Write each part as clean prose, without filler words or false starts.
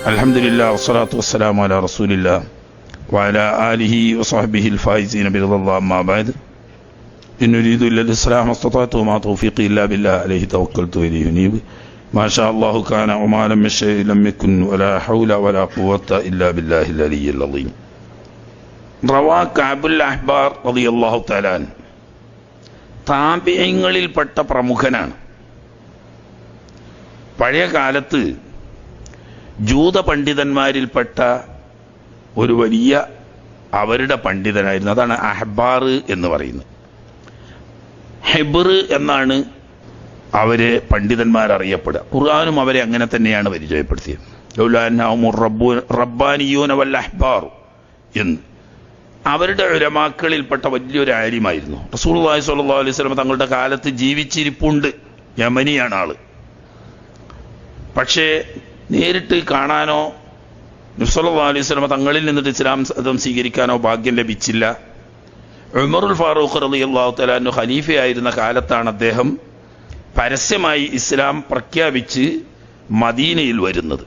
അൽഹംദുലില്ലാഹി വസ്സലാത്തു വസ്സലാമു അലാ റസൂലില്ലാഹി വഅലാ ആലിഹി വസഹ്ബിഹിൽ ഫായിസീന ബിറിദല്ലാഹി അമ്മാ ബഅദ്. ഇൻ ഉരീദു ഇല്ലൽ ഇസ്ലാഹ മസ്തതഅതു വമാ തൗഫീഖി ഇല്ലാ ബില്ലാഹി അലൈഹി തവക്കൽതു വഇലൈഹി ഉനീബ്. മാ ശാ അല്ലാഹു കാന വമാ ലം യശഅ ലം യകുൻ വലാ ഹൗല വലാ ഖുവത ഇല്ലാ ബില്ലാഹിൽ അലിയ്യിൽ അളീം. റവാ കഅബുൽ അഹ്ബാർ റളിയല്ലാഹു തആല അൻഹു താബിഈങ്ങളിൽപ്പെട്ട പ്രമുഖനാണ്. പഴയ കാലത്ത് ജൂത പണ്ഡിതന്മാരിൽപ്പെട്ട ഒരു വലിയ അവരുടെ പണ്ഡിതനായിരുന്നു. അതാണ് അഹ്ബാർ എന്ന് പറയുന്നത്. ഹെബ്ർ എന്നാണ് അവരെ പണ്ഡിതന്മാരറിയപ്പെടുക. ഖുർആനും അവരെ അങ്ങനെ തന്നെയാണ് പരിചയപ്പെടുത്തിയത്. റബ്ബാനിയൂന വൽ അഹ്ബാർ എന്ന് അവരുടെ ഉലമാക്കളിൽപ്പെട്ട വലിയൊരു ആലിമായിരുന്നു. റസൂലുള്ളാഹി സ്വല്ലല്ലാഹു അലൈഹി വസല്ലം തങ്ങളുടെ കാലത്ത് ജീവിച്ചിരിപ്പുണ്ട്. യമനിയാണ് ആള്. പക്ഷേ നേരിട്ട് കാണാനോ നബി സല്ലല്ലാഹു അലൈഹി വസല്ലം തങ്ങളിൽ നിന്നിട്ട് ഇസ്ലാം മതം സ്വീകരിക്കാനോ ഭാഗ്യം ലഭിച്ചില്ല. ഉമറുൽ ഫാറൂഖ് റളിയല്ലാഹു തആല അൻഹു ഖലീഫയായിരുന്ന കാലത്താണ് അദ്ദേഹം പരസ്യമായി ഇസ്ലാം പ്രഖ്യാപിച്ച് മദീനയിൽ വരുന്നത്.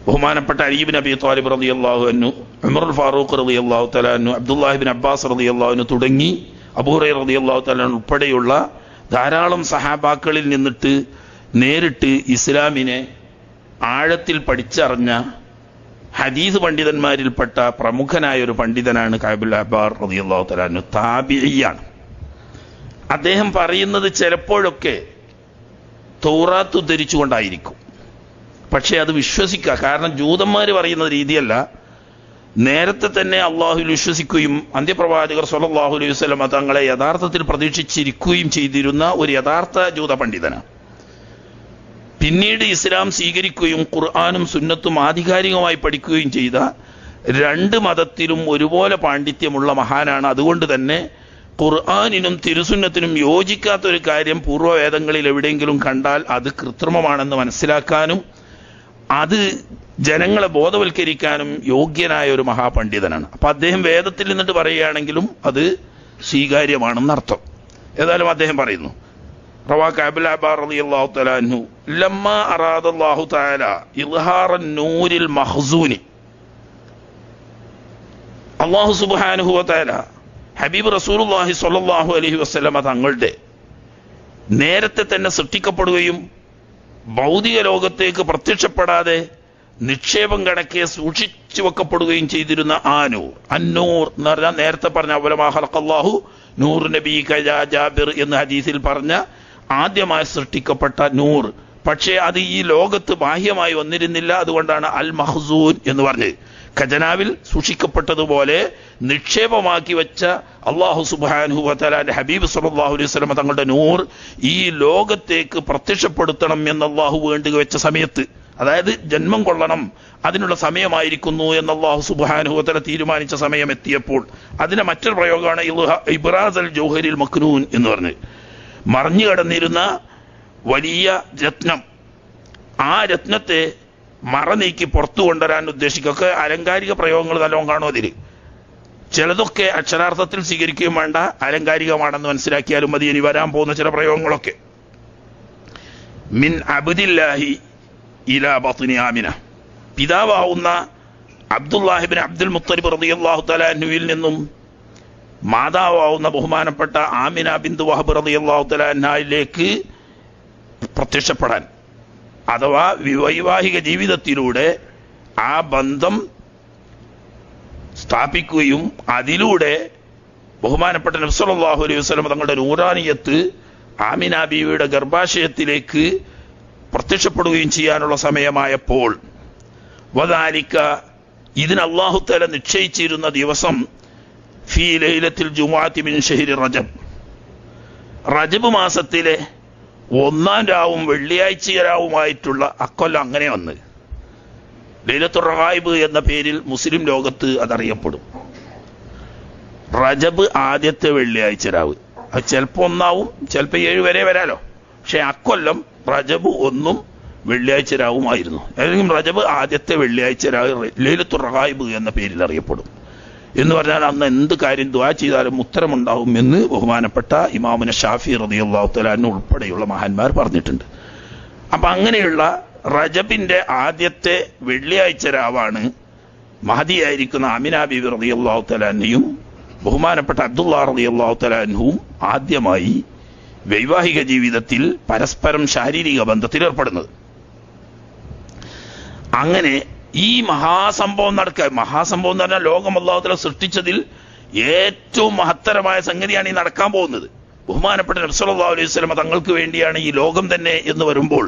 ബഹുമാനപ്പെട്ട അലി ഇബ്നു അബീ ത്വാലിബ് റളിയല്ലാഹു അൻഹു, ഉമറുൽ ഫാറൂഖ് റളിയല്ലാഹു തആല അൻഹു, അബ്ദുല്ലാഹി ഇബ്നു അബ്ബാസ് റളിയല്ലാഹു അൻഹു തുടങ്ങി അബൂ ഹുറൈറ റളിയല്ലാഹു തആല അൻഹു ഉൾപ്പെടെയുള്ള ധാരാളം സഹാബാക്കളിൽ നിന്നിട്ട് നേരിട്ട് ഇസ്ലാമിനെ ആഴത്തിൽ പഠിച്ചറിഞ്ഞ ഹദീസ് പണ്ഡിതന്മാരിൽപ്പെട്ട പ്രമുഖനായ ഒരു പണ്ഡിതനാണ് കഅബുൽ അഹ്ബാർ റളിയല്ലാഹു തആല അൻഹു. താബിഈയാണ്. അദ്ദേഹം പറയുന്നത് ചിലപ്പോഴൊക്കെ തൗറാത്ത് ഉദ്ധരിച്ചുകൊണ്ടായിരിക്കും. പക്ഷേ അത് വിശ്വസിക്കുക. കാരണം ജൂതന്മാർ പറയുന്ന രീതിയല്ല. നേരത്തെ തന്നെ അള്ളാഹുവിൽ വിശ്വസിക്കുകയും അന്ത്യപ്രവാചകർ സ്വല്ലല്ലാഹു അലൈഹി വസല്ലം തങ്ങളെ യഥാർത്ഥത്തിൽ പ്രതീക്ഷിച്ചിരിക്കുകയും ചെയ്തിരുന്ന ഒരു യഥാർത്ഥ ജൂത പണ്ഡിതനാണ്. പിന്നീട് ഇസ്ലാം സ്വീകരിക്കുകയും ഖുർആനും സുന്നത്തും ആധികാരികമായി പഠിക്കുകയും ചെയ്ത രണ്ട് മതത്തിലും ഒരുപോലെ പാണ്ഡിത്യമുള്ള മഹാനാണ്. അതുകൊണ്ട് തന്നെ ഖുർആനിനും തിരുസുന്നത്തിനും യോജിക്കാത്തൊരു കാര്യം പൂർവ്വവേദങ്ങളിൽ എവിടെയെങ്കിലും കണ്ടാൽ അത് കൃത്രിമമാണെന്ന് മനസ്സിലാക്കാനും അത് ജനങ്ങളെ ബോധവൽക്കരിക്കാനും യോഗ്യനായ ഒരു മഹാപണ്ഡിതനാണ്. അപ്പം അദ്ദേഹം വേദത്തിൽ നിന്നിട്ട് പറയുകയാണെങ്കിലും അത് സ്വീകാര്യമാണെന്നർത്ഥം. ഏതായാലും അദ്ദേഹം പറയുന്നു, റവാ കഅബുൽ അഹ്ബാർ റളിയല്ലാഹു തആല അൻഹു ലമ്മാ അറാദല്ലാഹു തആല ഇദ്ഹാറൻ നൂരിൽ മഖ്സൂനി. അല്ലാഹു സുബ്ഹാനഹു വ തആല ഹബീബ് റസൂലുള്ളാഹി സ്വല്ലല്ലാഹു അലൈഹി വസല്ലമ തങ്ങളുടെ നേരത്തെ തന്നെ സൃഷ്ടിക്കപ്പെടുകയും ഭൗതിക ലോകത്തേക്ക് പ്രത്യക്ഷപ്പെടാതെ നിക്ഷേപം കണക്കെ സൂക്ഷിച്ചു വെക്കപ്പെടുകയും ചെയ്തിരുന്ന ആ നൂർ, അന്നൂർ എന്ന് പറഞ്ഞാൽ നേരത്തെ പറഞ്ഞ അവലമാ ഖലഖല്ലാഹു നൂർ നബി ജാബിർ എന്ന് ഹദീസിൽ പറഞ്ഞ ആദ്യമായി സൃഷ്ടിക്കപ്പെട്ട നൂർ. പക്ഷേ അത് ഈ ലോകത്ത് ബാഹ്യമായി വന്നിരുന്നില്ല. അതുകൊണ്ടാണ് അൽ മഖ്സൂൻ എന്ന് പറഞ്ഞത്. ഖജനാവിൽ സൂക്ഷിക്കപ്പെട്ടതുപോലെ നിക്ഷേപമാക്കി വെച്ച അല്ലാഹു സുബ്ഹാനഹു വ തആലയുടെ ഹബീബ് സ്വല്ലല്ലാഹു അലൈഹി വസല്ലം തങ്ങളുടെ നൂർ ഈ ലോകത്തേക്ക് പ്രത്യക്ഷപ്പെടുത്തണം എന്ന് അല്ലാഹു വേണ്ടി വെച്ച സമയത്ത്, അതായത് ജന്മം കൊള്ളണം, അതിനുള്ള സമയമായിരിക്കുന്നു എന്ന് അല്ലാഹു സുബ്ഹാനഹു വ തആല തീരുമാനിച്ച സമയം എത്തിയപ്പോൾ അതിന്റെ മറ്റൊരു പ്രയോഗമാണ് ഇബ്റാസ് അൽ ജൗഹരിൽ മക്നൂൻ എന്ന് പറഞ്ഞ് മറിഞ്ഞു കിടന്നിരുന്ന വലിയ രത്നം. ആ രത്നത്തെ മറ നീക്കി പുറത്തു കൊണ്ടുവരാൻ ഉദ്ദേശിക്കൊക്കെ അലങ്കാരിക പ്രയോഗങ്ങൾ നല്ലോണം കാണും. അതിൽ ചിലതൊക്കെ അക്ഷരാർത്ഥത്തിൽ സ്വീകരിക്കുകയും വേണ്ട, അലങ്കാരികമാണെന്ന് മനസ്സിലാക്കിയാലും മതി. ഇനി വരാൻ പോകുന്ന ചില പ്രയോഗങ്ങളൊക്കെ മിൻ അബ്ദില്ലാഹി ഇലാ ബത്നി ആമിന, പിതാവാവുന്ന അബ്ദുല്ലാഹി ഇബ്നു അബ്ദുൽ മുത്തലിബ് റളിയല്ലാഹു തആല അൻഹുവിൽ നിന്നും മാതാവാവുന്ന ബഹുമാനപ്പെട്ട ആമിന ബിന്തു വഹബ് റളിയല്ലാഹു തആല അൻഹയിലേക്ക് പ്രത്യക്ഷപ്പെടാൻ, അഥവാ വൈവാഹിക ജീവിതത്തിലൂടെ ആ ബന്ധം സ്ഥാപിക്കുകയും അതിലൂടെ ബഹുമാനപ്പെട്ട നബി സല്ലല്ലാഹു അലൈഹി വസല്ലം തങ്ങളുടെ നൂറാനിയത്ത് ആമിന ബീവിയുടെ ഗർഭാശയത്തിലേക്ക് പ്രത്യക്ഷപ്പെടുകയും ചെയ്യാനുള്ള സമയമായപ്പോൾ വദാലിക ഇതിന് അല്ലാഹു തആല നിശ്ചയിച്ചിരുന്ന ദിവസം ഫീ ലൈലത്തിൽ ജുമുഅത്തി മിൻ ശഹ്രി റജബ്, റജബ് മാസത്തിലെ 1-ാം രാവും വെള്ളിയാഴ്ച രാവുമായിട്ടുള്ള അക്കൊല്ലം അങ്ങനെ വന്ന് ലൈലത്തുർ റഗായിബ് എന്ന പേരിൽ മുസ്ലിം ലോകത്ത് അതറിയപ്പെടും. റജബ് ആദ്യത്തെ വെള്ളിയാഴ്ച രാവ്, അത് ചിലപ്പോൾ 1-ആവും, ചിലപ്പോൾ 7 വരെ വരാലോ. പക്ഷെ അക്കൊല്ലം റജബ് 1-ഉം വെള്ളിയാഴ്ച രാവുമായിരുന്നു. ഏതെങ്കിലും റജബ് ആദ്യത്തെ വെള്ളിയാഴ്ച രാവ് ലൈലത്തുർ റഗായിബ് എന്ന പേരിൽ അറിയപ്പെടും. എന്ന് പറഞ്ഞാൽ അന്ന് എന്ത് കാര്യം ദുആ ചെയ്താലും ഉത്തരമുണ്ടാവും എന്ന് ബഹുമാനപ്പെട്ട ഇമാമുന ഷാഫി റളിയല്ലാഹു തആല അൻഹു ഉൾപ്പെടെയുള്ള മഹാന്മാർ പറഞ്ഞിട്ടുണ്ട്. അപ്പം അങ്ങനെയുള്ള റജബിന്റെ ആദ്യത്തെ വെള്ളിയാഴ്ച രാവാണ് മഹദിയായിരിക്കുന്ന ആമിന ബീവി റളിയല്ലാഹു തആല അൻഹയും ബഹുമാനപ്പെട്ട അബ്ദുല്ലാ റളിയല്ലാഹു തആല അൻഹുവും ആദ്യമായി വൈവാഹിക ജീവിതത്തിൽ പരസ്പരം ശാരീരിക ബന്ധത്തിൽ ഏർപ്പെടുന്നത്. അങ്ങനെ ഈ മഹാസംഭവം മഹാസംഭവം എന്ന് പറഞ്ഞാൽ ലോകം അല്ലാഹു തആല സൃഷ്ടിച്ചതിൽ ഏറ്റവും മഹത്തരമായ സംഗതിയാണ് ഈ നടക്കാൻ പോകുന്നത്. ബഹുമാനപ്പെട്ട നബി സല്ലല്ലാഹു അലൈഹി വസല്ലം തങ്ങൾക്ക് വേണ്ടിയാണ് ഈ ലോകം തന്നെ എന്ന് വരുമ്പോൾ,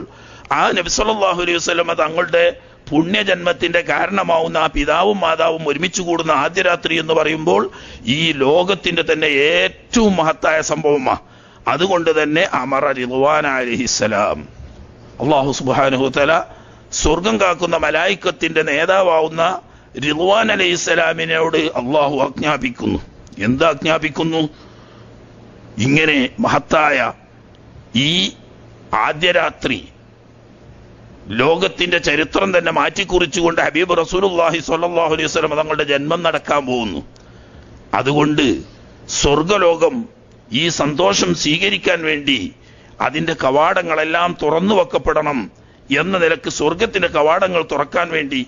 ആ നബി സല്ലല്ലാഹു അലൈഹി വസല്ലം തങ്ങളുടെ പുണ്യജന്മത്തിന്റെ കാരണമാവുന്ന ആ പിതാവും മാതാവും ഒരുമിച്ച് കൂടുന്ന ആദ്യ രാത്രി എന്ന് പറയുമ്പോൾ ഈ ലോകത്തിന്റെ തന്നെ ഏറ്റവും മഹത്തായ സംഭവമാണ്. അതുകൊണ്ട് തന്നെ അമറ റിദ്വാൻ അലൈഹിസ്സലാം, അല്ലാഹു സുബ്ഹാനഹു വ തആല സ്വർഗം കാക്കുന്ന മലായിക്കത്തിന്റെ നേതാവാവുന്ന റിദ്വാൻ അലൈഹിസ്സലാമിനോട് അള്ളാഹു ആജ്ഞാപിക്കുന്നു. എന്താ ആജ്ഞാപിക്കുന്നു? ഇങ്ങനെ മഹത്തായ ഈ ആദ്യ രാത്രി ലോകത്തിന്റെ ചരിത്രം തന്നെ മാറ്റിക്കുറിച്ചുകൊണ്ട് ഹബീബ് റസൂലുള്ളാഹി സ്വല്ലല്ലാഹു അലൈഹി വസല്ലം തങ്ങളുടെ ജന്മം നടക്കാൻ പോകുന്നു. അതുകൊണ്ട് സ്വർഗലോകം ഈ സന്തോഷം സ്വീകരിക്കാൻ വേണ്ടി അതിന്റെ കവാടങ്ങളെല്ലാം തുറന്നു വെക്കപ്പെടണം എന്ന നിലക്ക് സ്വർഗത്തിന്റെ കവാടങ്ങൾ തുറക്കാൻ വേണ്ടി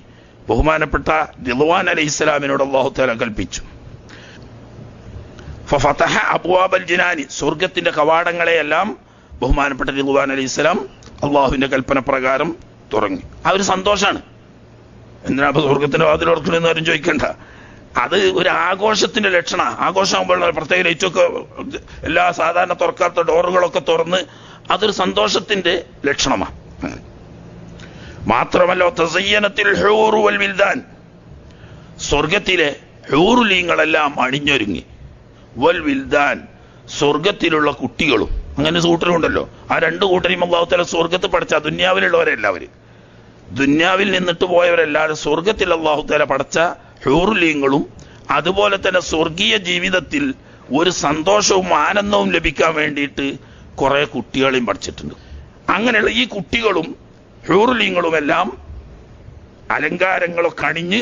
ബഹുമാനപ്പെട്ട റിദ്വാൻ അലൈഹിസ്സലാമിനോട് അല്ലാഹു തആല കൽപ്പിച്ചു. ഫഫതഹ അബ്വാബൽ ജിനാനി, സ്വർഗത്തിന്റെ കവാടങ്ങളെയെല്ലാം ബഹുമാനപ്പെട്ട റിദ്വാൻ അലൈഹിസ്സലാം അള്ളാഹുവിന്റെ കൽപ്പന പ്രകാരം തുറങ്ങി. ആ ഒരു സന്തോഷാണ്. എന്തിനാ സ്വർഗത്തിന്റെ വാതിൽ തുറക്കണമെന്ന് ആരും ചോദിക്കണ്ട. അത് ഒരു ആഘോഷത്തിന്റെ ലക്ഷണ. ആഘോഷമാകുമ്പോൾ പ്രത്യേക ലൈറ്റൊക്കെ എല്ലാ സാധാരണ തുറക്കാത്ത ഡോറുകളൊക്കെ തുറന്ന് അതൊരു സന്തോഷത്തിന്റെ ലക്ഷണമാണ്. മാത്രമല്ല തസയ്യനത്തിൽ ഹൂറു വൽ വിൽദാൻ, സ്വർഗത്തിലെ ഹൂറുലീങ്ങളെല്ലാം അണിഞ്ഞൊരുങ്ങി. വൽ വിൽദാൻ, സ്വർഗത്തിലുള്ള കുട്ടികളും. അങ്ങനെ കൂട്ടരുണ്ടല്ലോ, ആ രണ്ടു കൂട്ടരെയും അല്ലാഹു തആല സ്വർഗത്ത് പഠിച്ച ദുന്യാവിലുള്ളവരെല്ലാവരും, ദുന്യാവിൽ നിന്നിട്ട് പോയവരല്ലാതെ സ്വർഗത്തിൽ അല്ലാഹു തആല പഠിച്ച ഹൂറുലീങ്ങളും അതുപോലെ തന്നെ സ്വർഗീയ ജീവിതത്തിൽ ഒരു സന്തോഷവും ആനന്ദവും ലഭിക്കാൻ വേണ്ടിയിട്ട് കുറെ കുട്ടികളെയും പഠിച്ചിട്ടുണ്ട്. അങ്ങനെയുള്ള ഈ കുട്ടികളും ഹൂറുലീങ്ങളുമെല്ലാം അലങ്കാരങ്ങളൊക്കെ അണിഞ്ഞ്,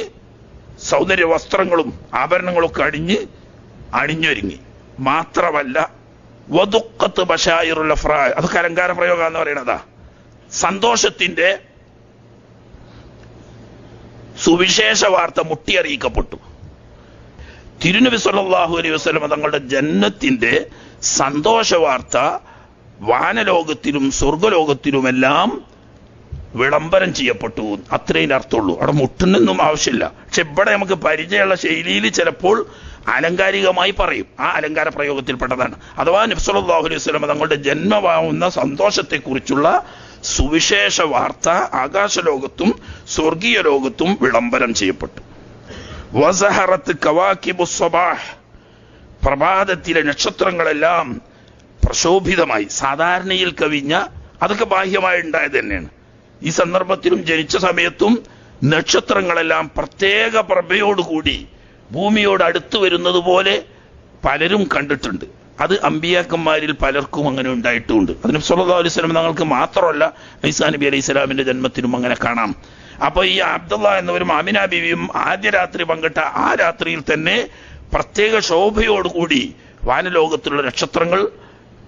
സൗന്ദര്യ വസ്ത്രങ്ങളും ആഭരണങ്ങളൊക്കെ അണിഞ്ഞൊരുങ്ങി. മാത്രമല്ല വദുഖത്ത് ബശായിറുൽ അഫ്റാ, അതൊക്കെ അലങ്കാര പ്രയോഗം എന്ന് പറയുന്നതാ. സന്തോഷത്തിന്റെ സുവിശേഷ വാർത്ത മുട്ടിയറിയിക്കപ്പെട്ടു. തിരുനബി സല്ലല്ലാഹു അലൈഹി വസല്ലം തങ്ങളുടെ ജന്നത്തിന്റെ സന്തോഷ വാർത്ത വാനലോകത്തിലും സ്വർഗലോകത്തിലുമെല്ലാം വിളംബരം ചെയ്യപ്പെട്ടു. അത്രയും അർത്ഥമുള്ളൂ. അവിടെ മുട്ടുന്നൊന്നും ആവശ്യമില്ല. പക്ഷെ ഇവിടെ നമുക്ക് പരിചയമുള്ള ശൈലിയിൽ ചിലപ്പോൾ ആലങ്കാരികമായി പറയും. ആ അലങ്കാര പ്രയോഗത്തിൽപ്പെട്ടതാണ്. അഥവാ നബി സല്ലല്ലാഹു അലൈഹി വസല്ലം തങ്ങളുടെ ജന്മമാവുന്ന സന്തോഷത്തെക്കുറിച്ചുള്ള സുവിശേഷ വാർത്ത ആകാശലോകത്തും സ്വർഗീയ ലോകത്തും വിളംബരം ചെയ്യപ്പെട്ടു. വസഹറത്ത് കവാകിബുസ് സബാഹ്, പ്രഭാതത്തിലെ നക്ഷത്രങ്ങളെല്ലാം പ്രശോഭിതമായി. സാധാരണയിൽ കവിഞ്ഞ, അതൊക്കെ ബാഹ്യമായി ഉണ്ടായത് തന്നെയാണ്. ഈ സന്ദർഭത്തിലും ജനിച്ച സമയത്തും നക്ഷത്രങ്ങളെല്ലാം പ്രത്യേക പ്രഭയോടുകൂടി ഭൂമിയോട് അടുത്തു വരുന്നത് പോലെ പലരും കണ്ടിട്ടുണ്ട്. അത് അമ്പിയാക്കന്മാരിൽ പലർക്കും അങ്ങനെ ഉണ്ടായിട്ടുമുണ്ട്. അതിന് സല്ലല്ലാഹു അലൈഹി വസല്ലം തങ്ങൾക്ക് മാത്രമല്ല, ഈസാ നബി അലൈഹി സ്വലാമിന്റെ ജന്മത്തിനും അങ്ങനെ കാണാം. അപ്പൊ ഈ അബ്ദുള്ള എന്നവരും ആമിന ബീവിയും ആദ്യ രാത്രി പങ്കിട്ട ആ രാത്രിയിൽ തന്നെ പ്രത്യേക ശോഭയോടുകൂടി വാനലോകത്തിലുള്ള നക്ഷത്രങ്ങൾ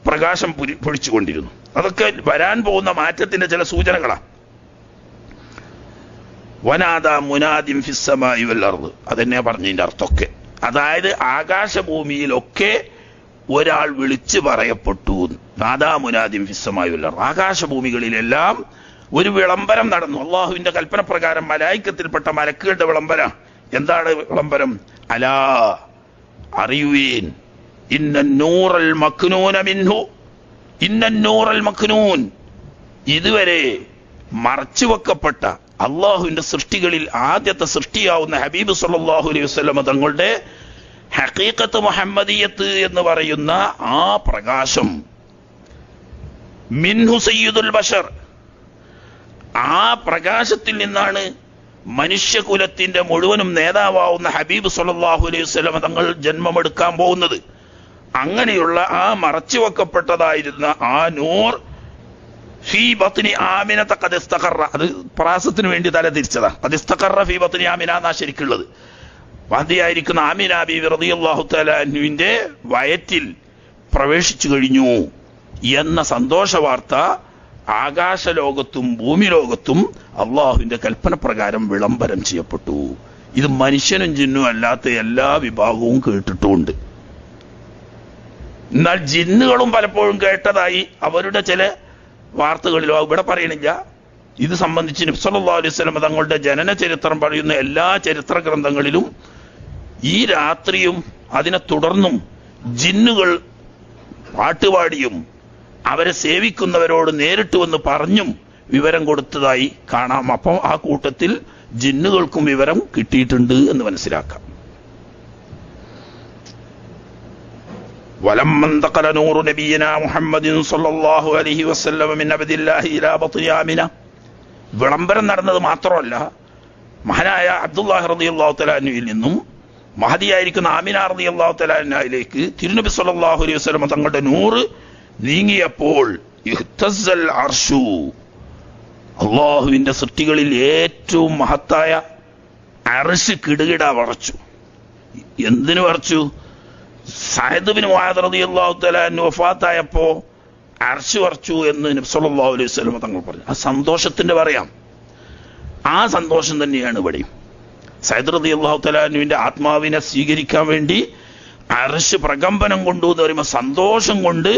പ്രകാശം പൊഴിച്ചുകൊണ്ടിരുന്നു. അതൊക്കെ വരാൻ പോകുന്ന മാറ്റത്തിന്റെ ചില സൂചനകളാണ്. വനാദാ മുനാദിൻ ഫിസ്സമായി വൽ അർദ്, അതെന്നെ പറഞ്ഞതിന്റെ അർത്ഥമൊക്കെ. അതായത് ആകാശഭൂമിയിലൊക്കെ ഒരാൾ വിളിച്ചു പറയപ്പെട്ടു. നാദാ മുനാദിൻ ഫിസ്സമായി വൽ അർദ്, ആകാശഭൂമികളിലെല്ലാം ഒരു വിളംബരം നടന്നു. അള്ളാഹുവിന്റെ കൽപ്പന പ്രകാരം മലായിക്കത്തിൽപ്പെട്ട മലക്കുകളുടെ വിളംബരം. എന്താണ് വിളംബരം? അലാ, അറിയുവീൻ, ഇന്നന്നൂറൽ മക്നൂന മിൻഹു, ഇന്നന്നൂറൽ മക്നൂൻ, ഇതുവരെ മറച്ചുവെക്കപ്പെട്ട അള്ളാഹുവിന്റെ സൃഷ്ടികളിൽ ആദ്യത്തെ സൃഷ്ടിയാവുന്ന ഹബീബ് സല്ലല്ലാഹു അലൈഹി വസല്ലം തങ്ങളുടെ ഹഖീഖത്ത് മുഹമ്മദിയത്ത് എന്ന് പറയുന്ന ആ പ്രകാശം, മിൻഹു സയ്യിദുൽ ബശർ, ആ പ്രകാശത്തിൽ നിന്നാണ് മനുഷ്യകുലത്തിന്റെ മുഴുവനും നേതാവാവുന്ന ഹബീബ് സല്ലല്ലാഹു അലൈഹി വസല്ലം തങ്ങൾ ജന്മമെടുക്കാൻ പോകുന്നത്. അങ്ങനെയുള്ള ആ മറച്ചുവെക്കപ്പെട്ടതായിരുന്ന ആ നൂർ ഫീ ബത്നി ആമിനത ഖദ് ഇസ്തഖറ, അത് പ്രാസത്തിന് വേണ്ടി തല തിരിച്ചതാ. ഖദ് ഇസ്തഖറ ഫീ ബത്നി ആമിന എന്നാ ശരിക്കുള്ളത്. വന്ധ്യയായിരിക്കുന്ന ആമിന ബീവി റളിയല്ലാഹു തആല അൻഹുവിന്റെ വയറ്റിൽ പ്രവേശിച്ചു കഴിഞ്ഞു എന്ന സന്തോഷ വാർത്ത ആകാശലോകത്തും ഭൂമി ലോകത്തും അള്ളാഹുവിന്റെ കൽപ്പന പ്രകാരം വിളംബരം ചെയ്യപ്പെട്ടു. ഇത് മനുഷ്യനും ജിന്നും അല്ലാത്ത എല്ലാ വിഭാഗവും കേട്ടിട്ടുമുണ്ട്. എന്നാൽ ജിന്നുകളും പലപ്പോഴും കേട്ടതായി അവരുടെ ചില വാർത്തകളിലോ ഇവിടെ പറയണില്ല. ഇത് സംബന്ധിച്ച് നബി സല്ലല്ലാഹു അലൈഹി വസല്ലം തങ്ങളുടെ ജനന ചരിത്രം പറയുന്ന എല്ലാ ചരിത്ര ഗ്രന്ഥങ്ങളിലും ഈ രാത്രിയും അതിനെ തുടർന്നും ജിന്നുകൾ പാട്ടുപാടിയും അവരെ സേവിക്കുന്നവരോട് നേരിട്ട് വന്ന് പറഞ്ഞും വിവരം കൊടുത്തതായി കാണാം. അപ്പം ആ കൂട്ടത്തിൽ ജിന്നുകൾക്കും വിവരം കിട്ടിയിട്ടുണ്ട് എന്ന് മനസ്സിലാക്കാം. വലമ്മൻ തഖല നൂറു നബിയിനാ മുഹമ്മദിൻ സ്വല്ലല്ലാഹു അലൈഹി വസല്ലം മിൻ അബ്ദില്ലാഹി ഇലാ ബത്നി ആമിന. വിളംബരം നടന്നത് മാത്രമല്ല, മഹാനായ അബ്ദുല്ലാഹി റളിയല്ലാഹു തആല അൻഹുവിൽ നിന്നും മഹദിയായിരിക്കുന്ന ആമിന റളിയല്ലാഹു തആല അൻഹയിലേക്ക് തിരുനബി സ്വല്ലല്ലാഹു അലൈഹി വസല്ലം തങ്ങളുടെ നൂറ് നീങ്ങിയപ്പോൾ ഇഹ്തസ്സൽ അർശു, അള്ളാഹുവിന്റെ സൃഷ്ടികളിൽ ഏറ്റവും മഹത്തായ അർശ് കിടുകിട വറച്ചു. എന്തിനു വറച്ചു? സഅദ് ബിൻ മുആദ് റളിയല്ലാഹു തആല അൻഹു വഫാത്തായപ്പോ അർശ് വറച്ചു എന്ന് നബി സല്ലല്ലാഹു അലൈഹി വസല്ലം തങ്ങൾ പറഞ്ഞു. ആ സന്തോഷത്തിന്റെ പറയാം. ആ സന്തോഷം തന്നെയാണ് ഇവിടെയും. സഅദ് റളിയല്ലാഹു തആല അൻഹുവിന്റെ ആത്മാവിനെ സ്വീകരിക്കാൻ വേണ്ടി അർശ് പ്രകമ്പനം കൊണ്ടു എന്ന് പറയുമ്പോൾ സന്തോഷം കൊണ്ട്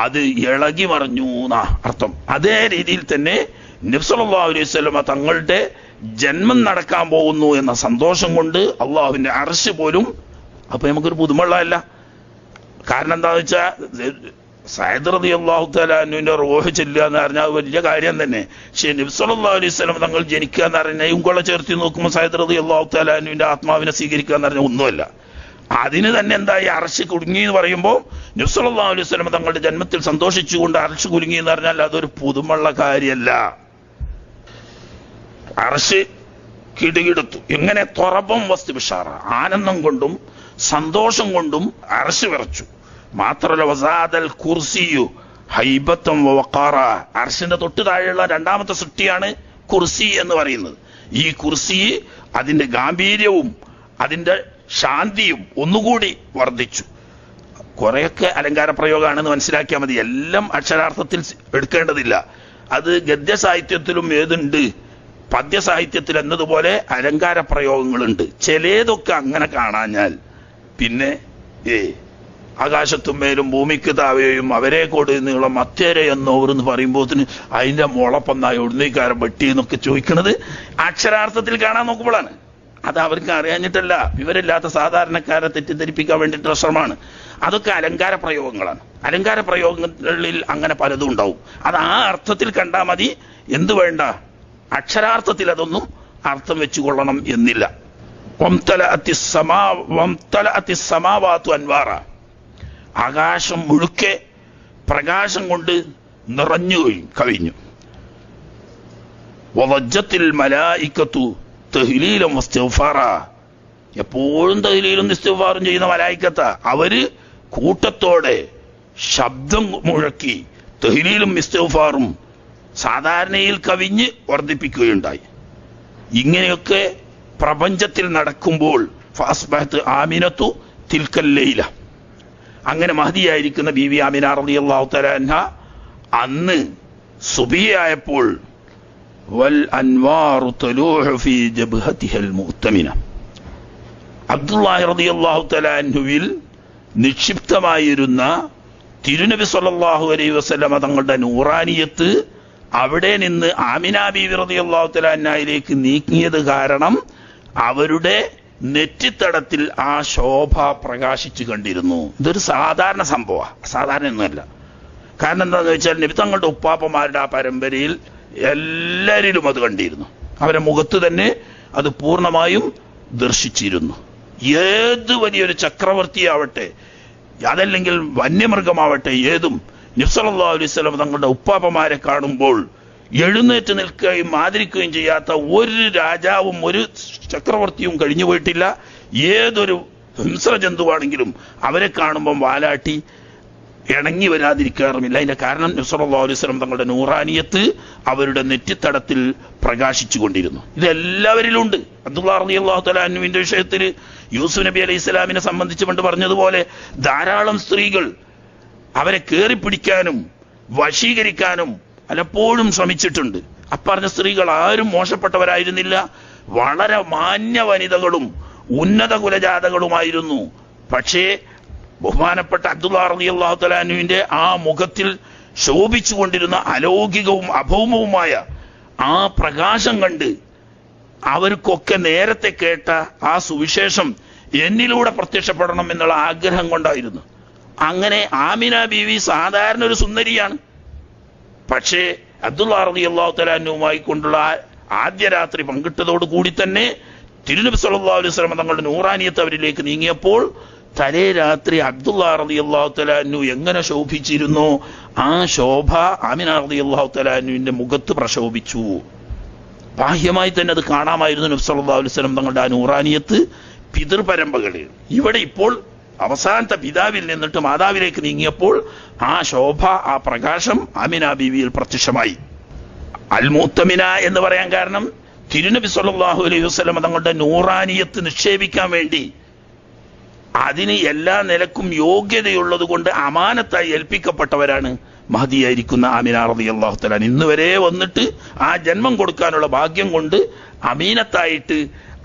അത് ഇളകി മറിഞ്ഞു എന്നാ അർത്ഥം. അതേ രീതിയിൽ തന്നെ നബി സല്ലല്ലാഹു അലൈഹി വസല്ലം തങ്ങളുടെ ജന്മം നടക്കാൻ പോകുന്നു എന്ന സന്തോഷം കൊണ്ട് അള്ളാഹുവിന്റെ അർശ് പോലും, അപ്പൊ നമുക്കൊരു പുതുമള്ളല്ല. കാരണം എന്താന്ന് വെച്ചാൽ സഅദ് റളിയല്ലാഹു തആല അൻഹുവിന്റെ റൂഹ് ചെല്ലുക എന്ന് പറഞ്ഞാൽ വലിയ കാര്യം തന്നെ. പക്ഷേ നബി സല്ലല്ലാഹു അലൈഹി വസല്ലം തങ്ങൾ ജനിക്കുക എന്ന് പറഞ്ഞാൽ ഇങ്ങോളെ ചേർത്തി നോക്കുമ്പോൾ സഅദ് റളിയല്ലാഹു തആല അൻഹുവിന്റെ ആത്മാവിനെ സ്വീകരിക്കുക എന്ന് പറഞ്ഞാൽ ഒന്നുമല്ല. അതിന് തന്നെ എന്തായി അർശ് കുടുങ്ങി എന്ന് പറയുമ്പോൾ നബി സല്ലല്ലാഹു അലൈഹി വസല്ലം തങ്ങളുടെ ജന്മത്തിൽ സന്തോഷിച്ചുകൊണ്ട് അർശ് കുലുങ്ങി എന്ന് പറഞ്ഞാൽ അതൊരു പുതുമുള്ള കാര്യമല്ല. അർശ് കിടുകിടുത്തു. എങ്ങനെ? ത്വറബം വസ്തു ബിഷാറ, ആനന്ദം കൊണ്ടും സന്തോഷം കൊണ്ടും അർശ് വിറച്ചു. മാത്രമല്ല വസാദൽ കുർസിയു ഹൈബത്തം വഖാറ, അർശിന്റെ തൊട്ട് താഴെയുള്ള രണ്ടാമത്തെ സൃഷ്ടിയാണ് കുർസി എന്ന് പറയുന്നത്. ഈ കുർസി അതിന്റെ ഗാംഭീര്യവും അതിന്റെ ശാന്തിയും ഒന്നുകൂടി വർദ്ധിച്ചു. കുറെയൊക്കെ അലങ്കാര പ്രയോഗമാണെന്ന് മനസ്സിലാക്കിയാൽ മതി. എല്ലാം അക്ഷരാർത്ഥത്തിൽ എടുക്കേണ്ടതില്ല. അത് ഗദ്യസാഹിത്യത്തിലും ഏതുണ്ട്, പദ്യസാഹിത്യത്തിൽ എന്നതുപോലെ അലങ്കാര പ്രയോഗങ്ങളുണ്ട്. ചിലതൊക്കെ അങ്ങനെ കാണാഞ്ഞാൽ പിന്നെ ആകാശത്തും മേലും ഭൂമിക്ക് താവെയും അവരെ കോട് നീളം മത്തേരെ എന്നോവെന്ന് പറയുമ്പോത്തിന് അതിന്റെ മുളപ്പൊന്നായി ഒടുന്നീക്കാരം വെട്ടി എന്നൊക്കെ ചോദിക്കുന്നത് അക്ഷരാർത്ഥത്തിൽ കാണാൻ നോക്കുമ്പോഴാണ്. അത് അവർക്ക് അറിയാഞ്ഞിട്ടല്ല, വിവരമില്ലാത്ത സാധാരണക്കാരെ തെറ്റിദ്ധരിപ്പിക്കാൻ വേണ്ടിയിട്ടുള്ള ശ്രമമാണ്. അതൊക്കെ അലങ്കാര പ്രയോഗങ്ങളാണ്. അലങ്കാര പ്രയോഗങ്ങളിൽ അങ്ങനെ പലതും ഉണ്ടാവും. അത് ആ അർത്ഥത്തിൽ കണ്ടാൽ മതി. എന്ത് വേണ്ട, അക്ഷരാർത്ഥത്തിൽ അതൊന്നും അർത്ഥം വെച്ചുകൊള്ളണം എന്നില്ല. സമാവാതു അൻവാറ, ആകാശം മുഴുക്കെ പ്രകാശം കൊണ്ട് നിറഞ്ഞു കവിഞ്ഞു. വലജ്ജത്തിൽ മലായിക്കത്തു തഹ്ലീലും ഇസ്തിഗ്ഫാറ, എപ്പോഴും തഹ്ലീലും ഇസ്തിഗ്ഫാറും ചെയ്യുന്ന മലായിക്കത്ത അവര് കൂട്ടത്തോടെ ശബ്ദം മുഴക്കി തഹ്ലീലും ഇസ്തിഗ്ഫാറും സാധാരണയിൽ കവിഞ്ഞ് വർദ്ധിപ്പിക്കുകയുണ്ടായി. ഇങ്ങനെയൊക്കെ പ്രപഞ്ചത്തിൽ നടക്കുമ്പോൾ ഫഅസ്ബഹത് ആമിനത്തു തിൽക്കൽ ലൈല, അങ്ങനെ മഹദിയായിരിക്കുന്ന ബീവി ആമിന റളിയല്ലാഹു തആല അൻഹ അന്ന് സുബഹിയായപ്പോൾ വൽ അൻവാറു തലൂഹു ഫീ ജബ്ഹതിഹൽ മുഅ്തമിന, അബ്ദുല്ലാഹി റളിയല്ലാഹു തആല അൻഹുവിൽ നിക്ഷിപ്തമായിരുന്ന തിരുനബി സ്വല്ലല്ലാഹു അലൈഹി വസല്ലമ തങ്ങളുടെ നൂറാനിയത്ത് അവിടെ നിന്ന് ആമിന ബീവി റളിയല്ലാഹു തആല അൻഹയിലേക്ക് നീക്കിയത് കാരണം അവരുടെ നെറ്റിത്തടത്തിൽ ആ ശോഭ പ്രകാശിച്ചു കണ്ടിരുന്നു. ഇതൊരു സാധാരണ സംഭവമാണ്, സാധാരണ ഒന്നുമല്ല. കാരണം എന്താണെന്ന് വെച്ചാൽ നബി തങ്ങളുടെ ഉപ്പാപ്പമാരുടെ ആ പരമ്പരയിൽ എല്ലാവരിലും അത് കണ്ടിരുന്നു. അവരുടെ മുഖത്ത് തന്നെ അത് പൂർണ്ണമായും ദർശിച്ചിരുന്നു. ഏത് വലിയൊരു ചക്രവർത്തിയാവട്ടെ, അതല്ലെങ്കിൽ വന്യമൃഗമാവട്ടെ, ഏതും നബി സല്ലല്ലാഹു അലൈഹി വസല്ലം തങ്ങളുടെ ഉപ്പാപ്പമാരെ കാണുമ്പോൾ എഴുന്നേറ്റ് നിൽക്കുകയും ആദരിക്കുകയും ചെയ്യാത്ത ഒരു രാജാവും ഒരു ചക്രവർത്തിയും കഴിഞ്ഞു പോയിട്ടില്ല. ഏതൊരു ഹിംസ്ര ജന്തുവാണെങ്കിലും അവരെ കാണുമ്പം വാലാട്ടി ഇണങ്ങി വരാതിരിക്കാറുമില്ല. അതിന്റെ കാരണം നബി സല്ലല്ലാഹു അലൈഹി വസല്ലം തങ്ങളുടെ നൂറാനിയത്ത് അവരുടെ നെറ്റിത്തടത്തിൽ പ്രകാശിച്ചു കൊണ്ടിരുന്നു. ഇതെല്ലാവരിലും ഉണ്ട്. അബ്ദുല്ലാഹി റളിയല്ലാഹു തആല അൻഹുവിന്റെ വിഷയത്തിൽ യൂസുഫ് നബി അലൈഹി സ്വലാമിനെ സംബന്ധിച്ച് പണ്ട് പറഞ്ഞതുപോലെ ധാരാളം സ്ത്രീകൾ അവരെ കയറിപ്പിടിക്കാനും വശീകരിക്കാനും പലപ്പോഴും ശ്രമിച്ചിട്ടുണ്ട്. അപ്പറഞ്ഞ സ്ത്രീകൾ ആരും മോശപ്പെട്ടവരായിരുന്നില്ല, വളരെ മാന്യ വനിതകളും ഉന്നത കുലജാതകളുമായിരുന്നു. പക്ഷേ ബഹുമാനപ്പെട്ട അബ്ദുല്ലാഹ് റളിയല്ലാഹു തആല അൻഹുവിന്റെ ആ മുഖത്തിൽ ശോഭിച്ചുകൊണ്ടിരുന്ന അലൗകികവും അഭൗമവുമായ ആ പ്രകാശം കണ്ട് അവർക്കൊക്കെ നേരത്തെ കേട്ട ആ സുവിശേഷം എന്നിലൂടെ പ്രത്യക്ഷപ്പെടണം എന്നുള്ള ആഗ്രഹം കൊണ്ടായിരുന്നു. അങ്ങനെ ആമിന ബീവി സാധാരണ ഒരു സുന്ദരിയാണ്. പക്ഷേ അബ്ദുല്ലാഹ് റളിയല്ലാഹു തആല അൻഹുവുമായി കൊണ്ടുള്ള ആദ്യ രാത്രി പങ്കിട്ടതോട് കൂടി തന്നെ തിരുനബി സല്ലല്ലാഹു അലൈഹി വസല്ലം തങ്ങളുടെ നൂറാനിയത്ത് അവരിലേക്ക് നീങ്ങിയപ്പോൾ തലേ രാത്രി അബ്ദുല്ലാഹ് റളിയല്ലാഹു തആല അൻഹു എങ്ങനെ ശോഭിച്ചിരുന്നോ ആ ശോഭ ആമിന റളിയല്ലാഹു തആല അൻഹുവിന്റെ മുഖത്ത് പ്രശോഭിച്ചു. ബാഹ്യമായി തന്നെ അത് കാണാമായിരുന്നു. നബി സല്ലല്ലാഹു അലൈഹി വസല്ലം തങ്ങളുടെ ആ നൂറാനിയത്ത് പിതൃപരമ്പരകളിൽ. ഇവിടെ ഇപ്പോൾ അവസാനത്തെ പിതാവിൽ നിന്നിട്ട് മാതാവിലേക്ക് നീങ്ങിയപ്പോൾ ആ ശോഭ, ആ പ്രകാശം ആമിന ബീവിയിൽ പ്രത്യക്ഷമായി. അൽ മുഅ്തമിന എന്ന് പറയാൻ കാരണം തിരുനബി സല്ലല്ലാഹു അലൈഹി വസല്ലം തങ്ങളുടെ നൂറാനിയത്ത് നിക്ഷേപിക്കാൻ വേണ്ടി അതിന് എല്ലാ നിലക്കും യോഗ്യതയുള്ളത് കൊണ്ട് അമാനത്തായി ഏൽപ്പിക്കപ്പെട്ടവരാണ് മഹദിയായിരിക്കുന്ന ആമിന റളിയല്ലാഹു തആല. ഇന്ന് വരെ വന്നിട്ട് ആ ജന്മം കൊടുക്കാനുള്ള ഭാഗ്യം കൊണ്ട് അമീനത്തായിട്ട്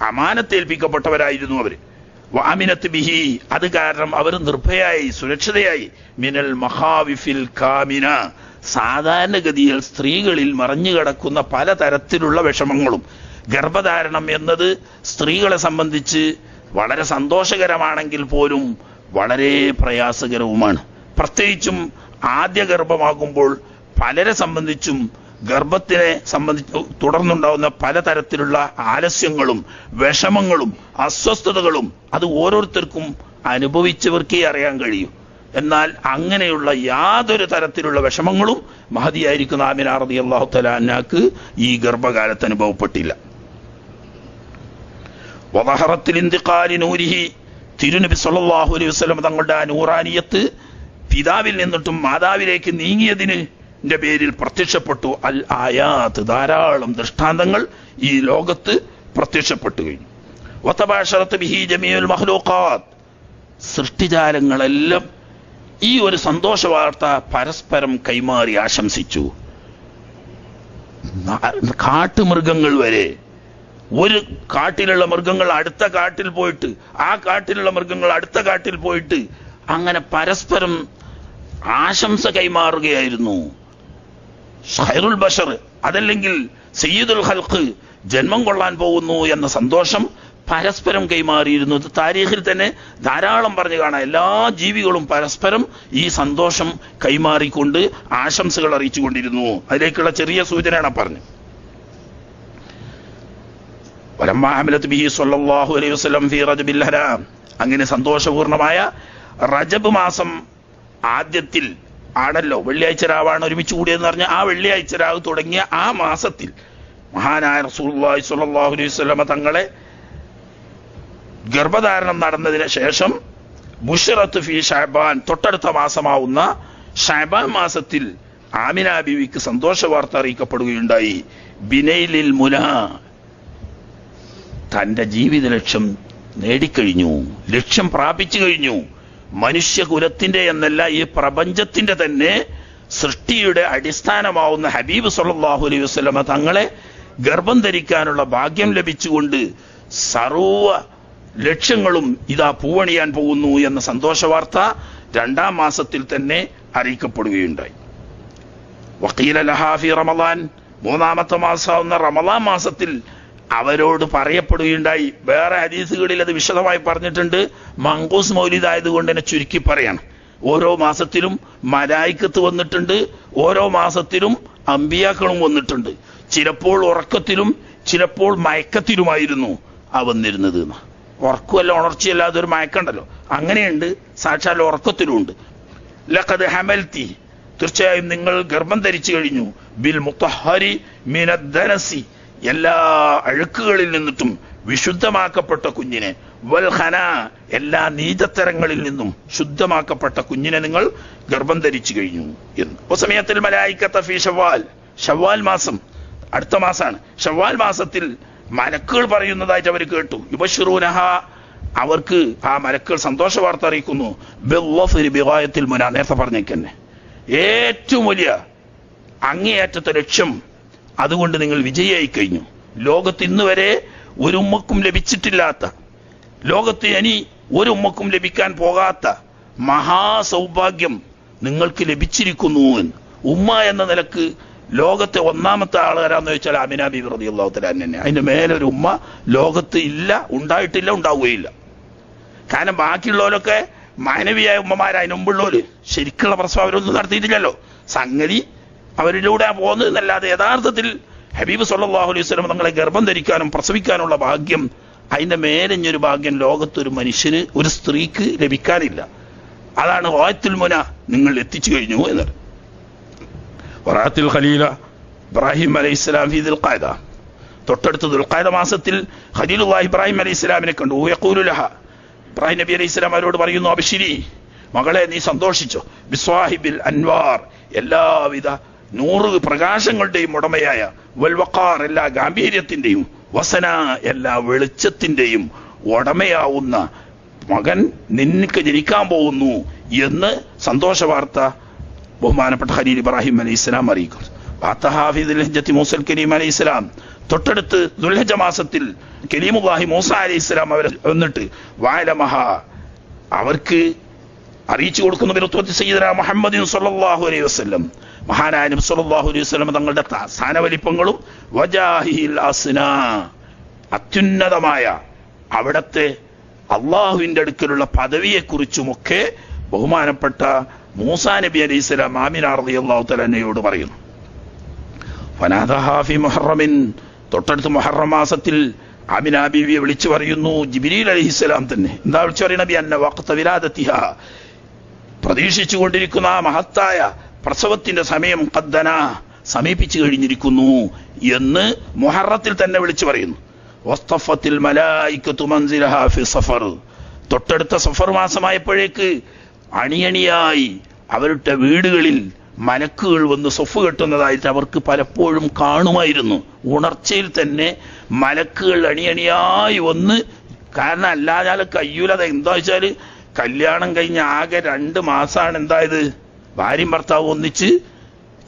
അമാനത്തേൽപ്പിക്കപ്പെട്ടവരായിരുന്നു അവർ. വഅമിനത്ത് ബിഹി, അത് കാരണം അവർ നിർഭയായി സുരക്ഷിതയായി. മിനൽ മഹാവിഫിൽ കാമിന, സാധാരണഗതിയിൽ സ്ത്രീകളിൽ മറഞ്ഞു കിടക്കുന്ന പലതരത്തിലുള്ള വിഷമങ്ങളും. ഗർഭധാരണം എന്നത് സ്ത്രീകളെ സംബന്ധിച്ച് വളരെ സന്തോഷകരമാണെങ്കിൽ പോലും വളരെ പ്രയാസകരവുമാണ്. പ്രത്യേകിച്ചും ആദ്യ ഗർഭമാകുമ്പോൾ പലരെ സംബന്ധിച്ചും ഗർഭത്തിനെ സംബന്ധിച്ച് തുടർന്നുണ്ടാവുന്ന പലതരത്തിലുള്ള ആലസ്യങ്ങളും വിഷമങ്ങളും അസ്വസ്ഥതകളും അത് ഓരോരുത്തർക്കും അനുഭവിച്ചവർക്കേ അറിയാൻ കഴിയും. എന്നാൽ അങ്ങനെയുള്ള യാതൊരു തരത്തിലുള്ള വിഷമങ്ങളും മഹദിയായിരിക്കുന്ന ആമിന റളിയല്ലാഹു തആല അൻഹാക്ക് ഈ ഗർഭകാലത്ത് അനുഭവപ്പെട്ടില്ല. വദഹറത്തിൽ ഇന്തിഖാലി നൂരിഹി, തിരുനബി സല്ലല്ലാഹു അലൈഹി വസല്ലം തങ്ങളുടെ ആ നൂറാനിയത്ത് പിതാവിൽ നിന്നിട്ടും മാതാവിലേക്ക് നീങ്ങിയതിന് പേരിൽ പ്രത്യക്ഷപ്പെട്ടു. അൽ ആയാത്ത്, ധാരാളം ദൃഷ്ടാന്തങ്ങൾ ഈ ലോകത്ത് പ്രത്യക്ഷപ്പെട്ടു കഴിഞ്ഞു. വതബാശറത്ത് ബിഹി ജമീഉൽ മഖ്ലൂഖാത്ത്, സൃഷ്ടിജാലങ്ങളെല്ലാം ഈ ഒരു സന്തോഷ വാർത്ത പരസ്പരം കൈമാറി ആശംസിച്ചു. കാട്ടുമൃഗങ്ങൾ വരെ, ഒരു കാട്ടിലുള്ള മൃഗങ്ങൾ അടുത്ത കാട്ടിൽ പോയിട്ട്, ആ കാട്ടിലുള്ള മൃഗങ്ങൾ അടുത്ത കാട്ടിൽ പോയിട്ട് അങ്ങനെ പരസ്പരം ആശംസ കൈമാറുകയായിരുന്നു. ഖൈറുൽ ബശർ, അതല്ലെങ്കിൽ സയ്യിദുൽ ഖൽഖ് ജന്മം കൊള്ളാൻ പോകുന്നു എന്ന സന്തോഷം പരസ്പരം കൈമാറിയിരുന്നു. താരീഖിൽ തന്നെ ധാരാളം പറഞ്ഞു കാണാം. എല്ലാ ജീവികളും പരസ്പരം ഈ സന്തോഷം കൈമാറിക്കൊണ്ട് ആശംസകൾ അറിയിച്ചുകൊണ്ടിരുന്നു. അതിലേക്കുള്ള ചെറിയ സൂചനയാണ് പറഞ്ഞു. അങ്ങനെ സന്തോഷപൂർണമായ റജബ് മാസം ആദ്യത്തിൽ ആണല്ലോ, വെള്ളിയാഴ്ച രാവാണ് ഒരുമിച്ച് കൂടിയെന്ന് പറഞ്ഞ ആ വെള്ളിയാഴ്ച രാവ് തുടങ്ങിയ ആ മാസത്തിൽ മഹാനായ റസൂലുള്ളാഹി സ്വല്ലല്ലാഹു അലൈഹി വസല്ലം തങ്ങളെ ഗർഭധാരണം നടന്നതിന് ശേഷം ബുശ്റത്ത് ഫി ഷഅബാൻ, തൊട്ടടുത്ത മാസമാവുന്ന ഷഅബാൻ മാസത്തിൽ ആമിന ബീവിക്ക് സന്തോഷ വാർത്ത അറിയിക്കപ്പെടുകയുണ്ടായി. ബിനൈലിൽ മുന, തന്റെ ജീവിത ലക്ഷ്യം നേടിക്കഴിഞ്ഞു, ലക്ഷ്യം പ്രാപിച്ചു കഴിഞ്ഞു. മനുഷ്യകുലത്തിന്റെ എന്നല്ല, ഈ പ്രപഞ്ചത്തിന്റെ തന്നെ സൃഷ്ടിയുടെ അടിസ്ഥാനമാവുന്ന ഹബീബ് സല്ലല്ലാഹു അലൈഹി വസല്ലമ തങ്ങളെ ഗർഭം ധരിക്കാനുള്ള ഭാഗ്യം ലഭിച്ചുകൊണ്ട് സർവ ലക്ഷ്യങ്ങളും ഇതാ പൂവണിയാൻ പോകുന്നു എന്ന സന്തോഷ വാർത്ത രണ്ടാം മാസത്തിൽ തന്നെ അറിയിക്കപ്പെടുകയുണ്ടായി. വഖീല ലഹാ ഫി റമളാൻ, മൂന്നാമത്തെ മാസമാവുന്ന റമളാൻ മാസത്തിൽ അവരോട് പറയപ്പെടുകയുണ്ടായി. വേറെ ഹദീസുകളിൽ അത് വിശദമായി പറഞ്ഞിട്ടുണ്ട്. മങ്കൂസ് മൗലിദ് ആയതുകൊണ്ട് തന്നെ ചുരുക്കി പറയാണ്. ഓരോ മാസത്തിലും മലായിക്കത്ത് വന്നിട്ടുണ്ട്, ഓരോ മാസത്തിലും അമ്പിയാക്കളും വന്നിട്ടുണ്ട്. ചിലപ്പോൾ ഉറക്കത്തിലും ചിലപ്പോൾ മയക്കത്തിലുമായിരുന്നു വന്നിരുന്നത്. ഉറക്കമല്ല ഉണർച്ചയല്ലാതെ ഒരു മയക്കണ്ടല്ലോ, അങ്ങനെയുണ്ട്. സാക്ഷാൽ ഉറക്കത്തിലുമുണ്ട്. ലഖദ് ഹമൽതി, തീർച്ചയായും നിങ്ങൾ ഗർഭം ധരിച്ചു കഴിഞ്ഞു. ബിൽ മുത്തഹരി മിനദ്ദനസി, എല്ലാ അഴുക്കുകളിൽ നിന്നിട്ടും വിശുദ്ധമാക്കപ്പെട്ട കുഞ്ഞിനെ, വൽ ഖന, എല്ലാ നീചത്തരങ്ങളിൽ നിന്നും ശുദ്ധമാക്കപ്പെട്ട കുഞ്ഞിനെ നിങ്ങൾ ഗർഭം ധരിച്ചു കഴിഞ്ഞു എന്ന്. സമയത്തിൽ മലായിക്കത്ത ഫീ ഷവ്വാൽ, ഷവ്വാൽ മാസം അടുത്ത മാസമാണ്. ഷവ്വാൽ മാസത്തിൽ മലക്കുകൾ പറയുന്നതായിട്ട് അവർ കേട്ടു. യുബശ്ശിറൂനഹ, അവർക്ക് ആ മലക്കുകൾ സന്തോഷ വാർത്ത അറിയിക്കുന്നു. ബിഗ്ഹായത്തിൽ മുന, നേരത്തെ പറഞ്ഞേക്കന്നെ ഏറ്റവും വലിയ അങ്ങേയറ്റത്തെ ലക്ഷ്യം. അതുകൊണ്ട് നിങ്ങൾ വിജയിയായി കഴിഞ്ഞു. ലോകത്ത് ഇന്ന് വരെ ഒരു ഉമ്മക്കും ലഭിച്ചിട്ടില്ലാത്ത, ലോകത്ത് ഇനി ഒരു ഉമ്മക്കും ലഭിക്കാൻ പോകാത്ത മഹാസൗഭാഗ്യം നിങ്ങൾക്ക് ലഭിച്ചിരിക്കുന്നു എന്ന്. ഉമ്മ എന്ന നിലക്ക് ലോകത്തെ ഒന്നാമത്തെ ആളാരാന്ന് ചോദിച്ചാൽ ആമിന ബീബി റളിയല്ലാഹു തആല തന്നെ. അതിന്റെ മേലൊരു ഉമ്മ ലോകത്ത് ഇല്ല, ഉണ്ടായിട്ടില്ല, ഉണ്ടാവുകയില്ല. കാരണം ബാക്കിയുള്ളവരൊക്കെ മാനവിയായ ഉമ്മമാർ, അതിന് മുമ്പുള്ളവര് ശരിക്കുള്ള പ്രസവം അവരൊന്നും നടത്തിയിട്ടില്ലല്ലോ. സംഗതി അവരിലൂടെ പോകുന്നത് എന്നല്ലാതെ യഥാർത്ഥത്തിൽ ഹബീബ് സല്ലല്ലാഹു അലൈഹി വസല്ലം തങ്ങളെ ഗർഭം ധരിക്കാനും പ്രസവിക്കാനുള്ള ഭാഗ്യം, അതിന്റെ മേലഞ്ഞൊരു ഭാഗ്യം ലോകത്തൊരു മനുഷ്യന്, ഒരു സ്ത്രീക്ക് ലഭിക്കാനില്ല. അതാണ് ഗായത്തുൽ മുന, നിങ്ങൾ എത്തിച്ചു കഴിഞ്ഞു എന്നത്. വറാത്തിൽ ഖലീല ഇബ്രാഹിം അലൈഹിസ്സലാം ഫീ ദുൽഖഅദ, തൊട്ടടുത്ത ദുൽഖഅദ മാസത്തിൽ ഖലീലുല്ലാഹി ഇബ്രാഹിം അലൈഹിസ്സലാമിനെ കണ്ടു. യഖൂലു ലഹ, ഇബ്രാഹിം നബി അലൈഹിസ്സലാം അവരോട് പറയുന്നു, അബ്ശിരി, മകളെ നീ സന്തോഷിച്ചോ, ബിസ്വാഹിബിൽ അൻവാർ, എല്ലാവിധ 100 പ്രകാശങ്ങളുടെയും ഉടമയായ, വൽ വഖാർ, എല്ലാ ഗാംഭീര്യത്തിന്റെയും, വസന, എല്ലാ വെളിച്ചത്തിന്റെയും ഉടമയാവുന്ന മകൻ നിനക്ക് ജനിക്കാൻ പോകുന്നു എന്ന് സന്തോഷ വാർത്ത ബഹുമാനപ്പെട്ട ഖലീൽ ഇബ്രാഹിം അലൈഹിസ്സലാം അറിയിക്കുന്നു. മൂസൽ കരീം അലൈഹിസ്സലാം, തൊട്ടടുത്ത് ദുൽഹജ്ജ മാസത്തിൽ കലീമുല്ലാഹി മൂസ അലൈഹിസ്സലാം അവർ വന്നിട്ട് വഅലമഹ, അവർക്ക് അറിയിച്ചു കൊടുക്കുന്ന ബിറുത്വത്തി സയ്യിദനാ മുഹമ്മദിൻ സ്വല്ലല്ലാഹു അലൈഹി വസല്ലം, മഹാനായ നബി സ്വല്ലല്ലാഹു അലൈഹി വസല്ലം തങ്ങളുടെ സ്ഥാനവലിപ്പങ്ങളും, വജാഹിൽ അസ്നാ, അത്യുന്നതമായ അവിടത്തെ അള്ളാഹുവിന്റെ അടുക്കലുള്ള പദവിയെക്കുറിച്ചുമൊക്കെ ബഹുമാനപ്പെട്ട മൂസാ നബി അലൈഹിസ്സലാം ആമിന റളിയല്ലാഹു തആല അൻഹയോട് പറയുന്നു. ഫനാദഹാ ഫി മുഹറമിൻ, തൊട്ടടുത്ത് മുഹറം മാസത്തിൽ ആമിന ബീവിയെ വിളിച്ചു പറയുന്നു ജിബ്രീൽ അലൈഹിസ്സലാം തന്നെ. എന്താ വിളിച്ചു പറയുന്നത്? ബി അന്ന വഖ്ത വിലാദതിഹാ, പ്രതീക്ഷിച്ചു കൊണ്ടിരിക്കുന്ന ആ മഹത്തായ പ്രസവത്തിന്റെ സമയം ഖദ്ദന, സമീപിച്ചു കഴിഞ്ഞിരിക്കുന്നു എന്ന് മുഹറത്തിൽ തന്നെ വിളിച്ചു പറയുന്നു. വസ്തഫത്തിൽ മലായികത്തു മൻസിലഹാ ഫി സഫർ, തൊട്ടടുത്ത സഫർ മാസമായപ്പോഴേക്ക് അണിയണിയായി അവരുടെ വീടുകളിൽ മലക്കുകൾ വന്ന് സൊഫ് കെട്ടുന്നതായിട്ട് അവർക്ക് പലപ്പോഴും കാണുമായിരുന്നു. ഉണർച്ചയിൽ തന്നെ മലക്കുകൾ അണിയണിയായി വന്ന്, കാരണം അല്ലാതെ കയ്യൂലത്. എന്താ വെച്ചാൽ കല്യാണം കഴിഞ്ഞ് ആകെ 2 മാസമാണ് എന്തായത്, ഭാര്യയും ഭർത്താവ് ഒന്നിച്ച്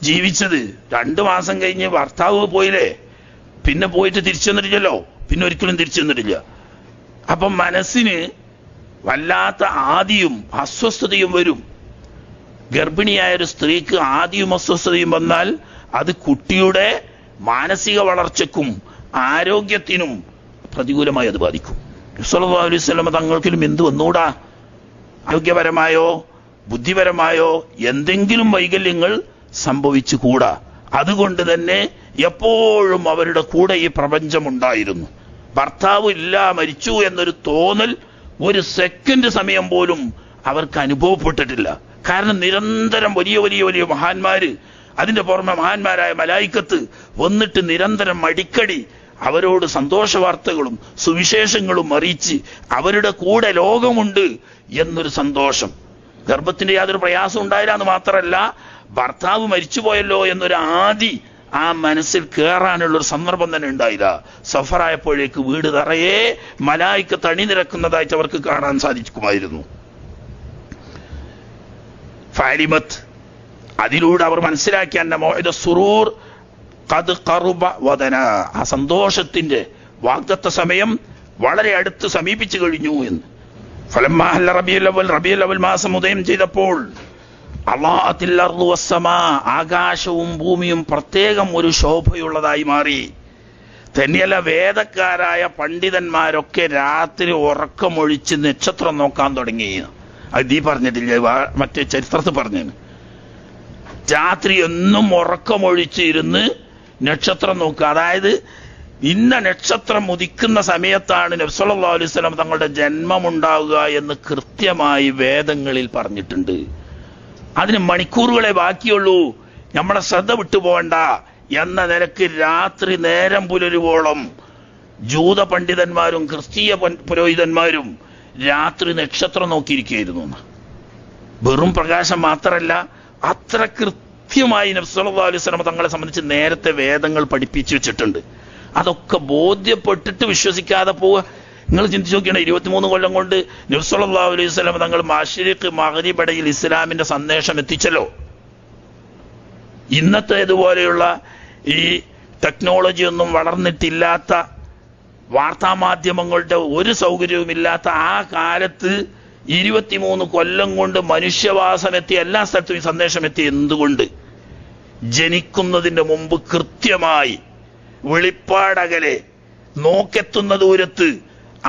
ജീവിച്ചത്. 2 മാസം കഴിഞ്ഞ് ഭർത്താവ് പോയില്ലേ, പിന്നെ പോയിട്ട് തിരിച്ചു വന്നിട്ടില്ലല്ലോ, പിന്നെ ഒരിക്കലും തിരിച്ചു വന്നിട്ടില്ല. അപ്പം മനസ്സിന് വല്ലാത്ത ആദിയും അസ്വസ്ഥതയും വരും. ഗർഭിണിയായ ഒരു സ്ത്രീക്ക് ആദിയും അസ്വസ്ഥതയും വന്നാൽ അത് കുട്ടിയുടെ മാനസിക വളർച്ചയ്ക്കും ആരോഗ്യത്തിനും പ്രതികൂലമായി അത് ബാധിക്കും. സല്ലല്ലാഹു അലൈഹി വസല്ലം തങ്ങൾക്കും എന്ത് വന്നൂടാ, ആരോഗ്യപരമായോ ബുദ്ധിപരമായോ എന്തെങ്കിലും വൈകല്യങ്ങൾ സംഭവിച്ചുകൂടാ. അതുകൊണ്ട് തന്നെ എപ്പോഴും അവരുടെ കൂടെ ഈ പ്രപഞ്ചമുണ്ടായിരുന്നു. ഭർത്താവ് ഇല്ല, മരിച്ചു എന്നൊരു തോന്നൽ ഒരു സെക്കൻഡ് സമയം പോലും അവർക്ക് അനുഭവപ്പെട്ടിട്ടില്ല. കാരണം നിരന്തരം വലിയ വലിയ വലിയ മഹാന്മാര്, അതിന്റെ പുറമെ മഹാന്മാരായ മലായിക്കത്ത് വന്നിട്ട് നിരന്തരം അടിക്കടി അവരോട് സന്തോഷ വാർത്തകളും സുവിശേഷങ്ങളും അറിയിച്ച് അവരുടെ കൂടെ ലോകമുണ്ട് എന്നൊരു സന്തോഷം. ഗർഭത്തിന്റെ യാതൊരു പ്രയാസം ഉണ്ടായില്ല എന്ന് മാത്രമല്ല, ഭർത്താവ് മരിച്ചുപോയല്ലോ എന്നൊരു ആദി ആ മനസ്സിൽ കയറാനുള്ളൊരു സന്ദർഭം തന്നെ ഉണ്ടായില്ല. സഫറായപ്പോഴേക്ക് വീട് നിറയെ മലായിക്കത്ത് അണിനിരക്കുന്നതായിട്ട് അവർക്ക് കാണാൻ സാധിക്കുമായിരുന്നു. ഫാലിമത്ത്, അതിലൂടെ അവർ മനസ്സിലാക്കി അന്ന മൗഇദ സുറൂർ ഖദ് ഖറുബ വദന, ആ സന്തോഷത്തിന്റെ വാഗ്ദത്ത സമയം വളരെ അടുത്ത് സമീപിച്ചു കഴിഞ്ഞു എന്ന്. ഫലമ്മാ ഹല്ല റബീഉൽ അവ്വൽ, റബീഉൽ അവ്വൽ മാസം ഉദയം ചെയ്തപ്പോൾ അല്ലാഅത്തിൽ അർളു വസ്സമാ, ആകാശവും ഭൂമിയും പ്രത്യേകം ഒരു ശോഭയുള്ളതായി മാറി. തന്നെയല്ല, വേദക്കാരായ പണ്ഡിതന്മാരൊക്കെ രാത്രി ഉറക്കമൊഴിച്ച് നക്ഷത്രം നോക്കാൻ തുടങ്ങി. അത് ഈ പറഞ്ഞിട്ടില്ല, മറ്റേ ചരിത്രത്തിൽ പറഞ്ഞു. രാത്രി എന്നും ഉറക്കമൊഴിച്ച് ഇരുന്ന് നക്ഷത്രം നോക്കുക. അതായത് ഇന്ന നക്ഷത്രം ഉദിക്കുന്ന സമയത്താണ് നബി സല്ലല്ലാഹു അലൈഹി വസല്ലം തങ്ങളുടെ ജന്മമുണ്ടാവുക എന്ന് കൃത്യമായി വേദങ്ങളിൽ പറഞ്ഞിട്ടുണ്ട്. അതിന് മണിക്കൂറുകളെ ബാക്കിയുള്ളൂ, നമ്മളെ ശ്രദ്ധ വിട്ടുപോകണ്ട എന്ന നിലക്ക് രാത്രി നേരം പുലരുവോളം ജൂത പണ്ഡിതന്മാരും ക്രിസ്തീയ പുരോഹിതന്മാരും രാത്രി നക്ഷത്രം നോക്കിയിരിക്കുകയായിരുന്നു. വെറും പ്രകാശം മാത്രമല്ല, അത്ര കൃത്യമായി നബി സല്ലല്ലാഹു അലൈഹി വസല്ലം തങ്ങളെ സംബന്ധിച്ച് നേരത്തെ വേദങ്ങൾ പഠിപ്പിച്ചു വെച്ചിട്ടുണ്ട്. അതൊക്കെ ബോധ്യപ്പെട്ടിട്ട് വിശ്വസിക്കാതെ പോവുക. നിങ്ങൾ ചിന്തിച്ചു നോക്കിയാണ്, 23 കൊല്ലം കൊണ്ട് നബി സല്ലല്ലാഹു അലൈഹി വസല്ലം തങ്ങൾ മശ്രിഖ് മഗ്രിബ് ഇടയിൽ ഇസ്ലാമിന്റെ സന്ദേശം എത്തിച്ചല്ലോ. ഇന്നത്തേതുപോലെയുള്ള ഈ ടെക്നോളജി ഒന്നും വളർന്നിട്ടില്ലാത്ത, വാർത്താമാധ്യമങ്ങളുടെ ഒരു സൗകര്യവുമില്ലാത്ത ആ കാലത്ത് 23 കൊല്ലം കൊണ്ട് മനുഷ്യവാസമെത്തി എല്ലാ സ്ഥലത്തും ഈ സന്ദേശം എത്തി. എന്തുകൊണ്ട്? ജനിക്കുന്നതിന്റെ മുമ്പ് കൃത്യമായി വെളിപ്പാടകലെ നോക്കെത്തുന്ന ദൂരത്ത്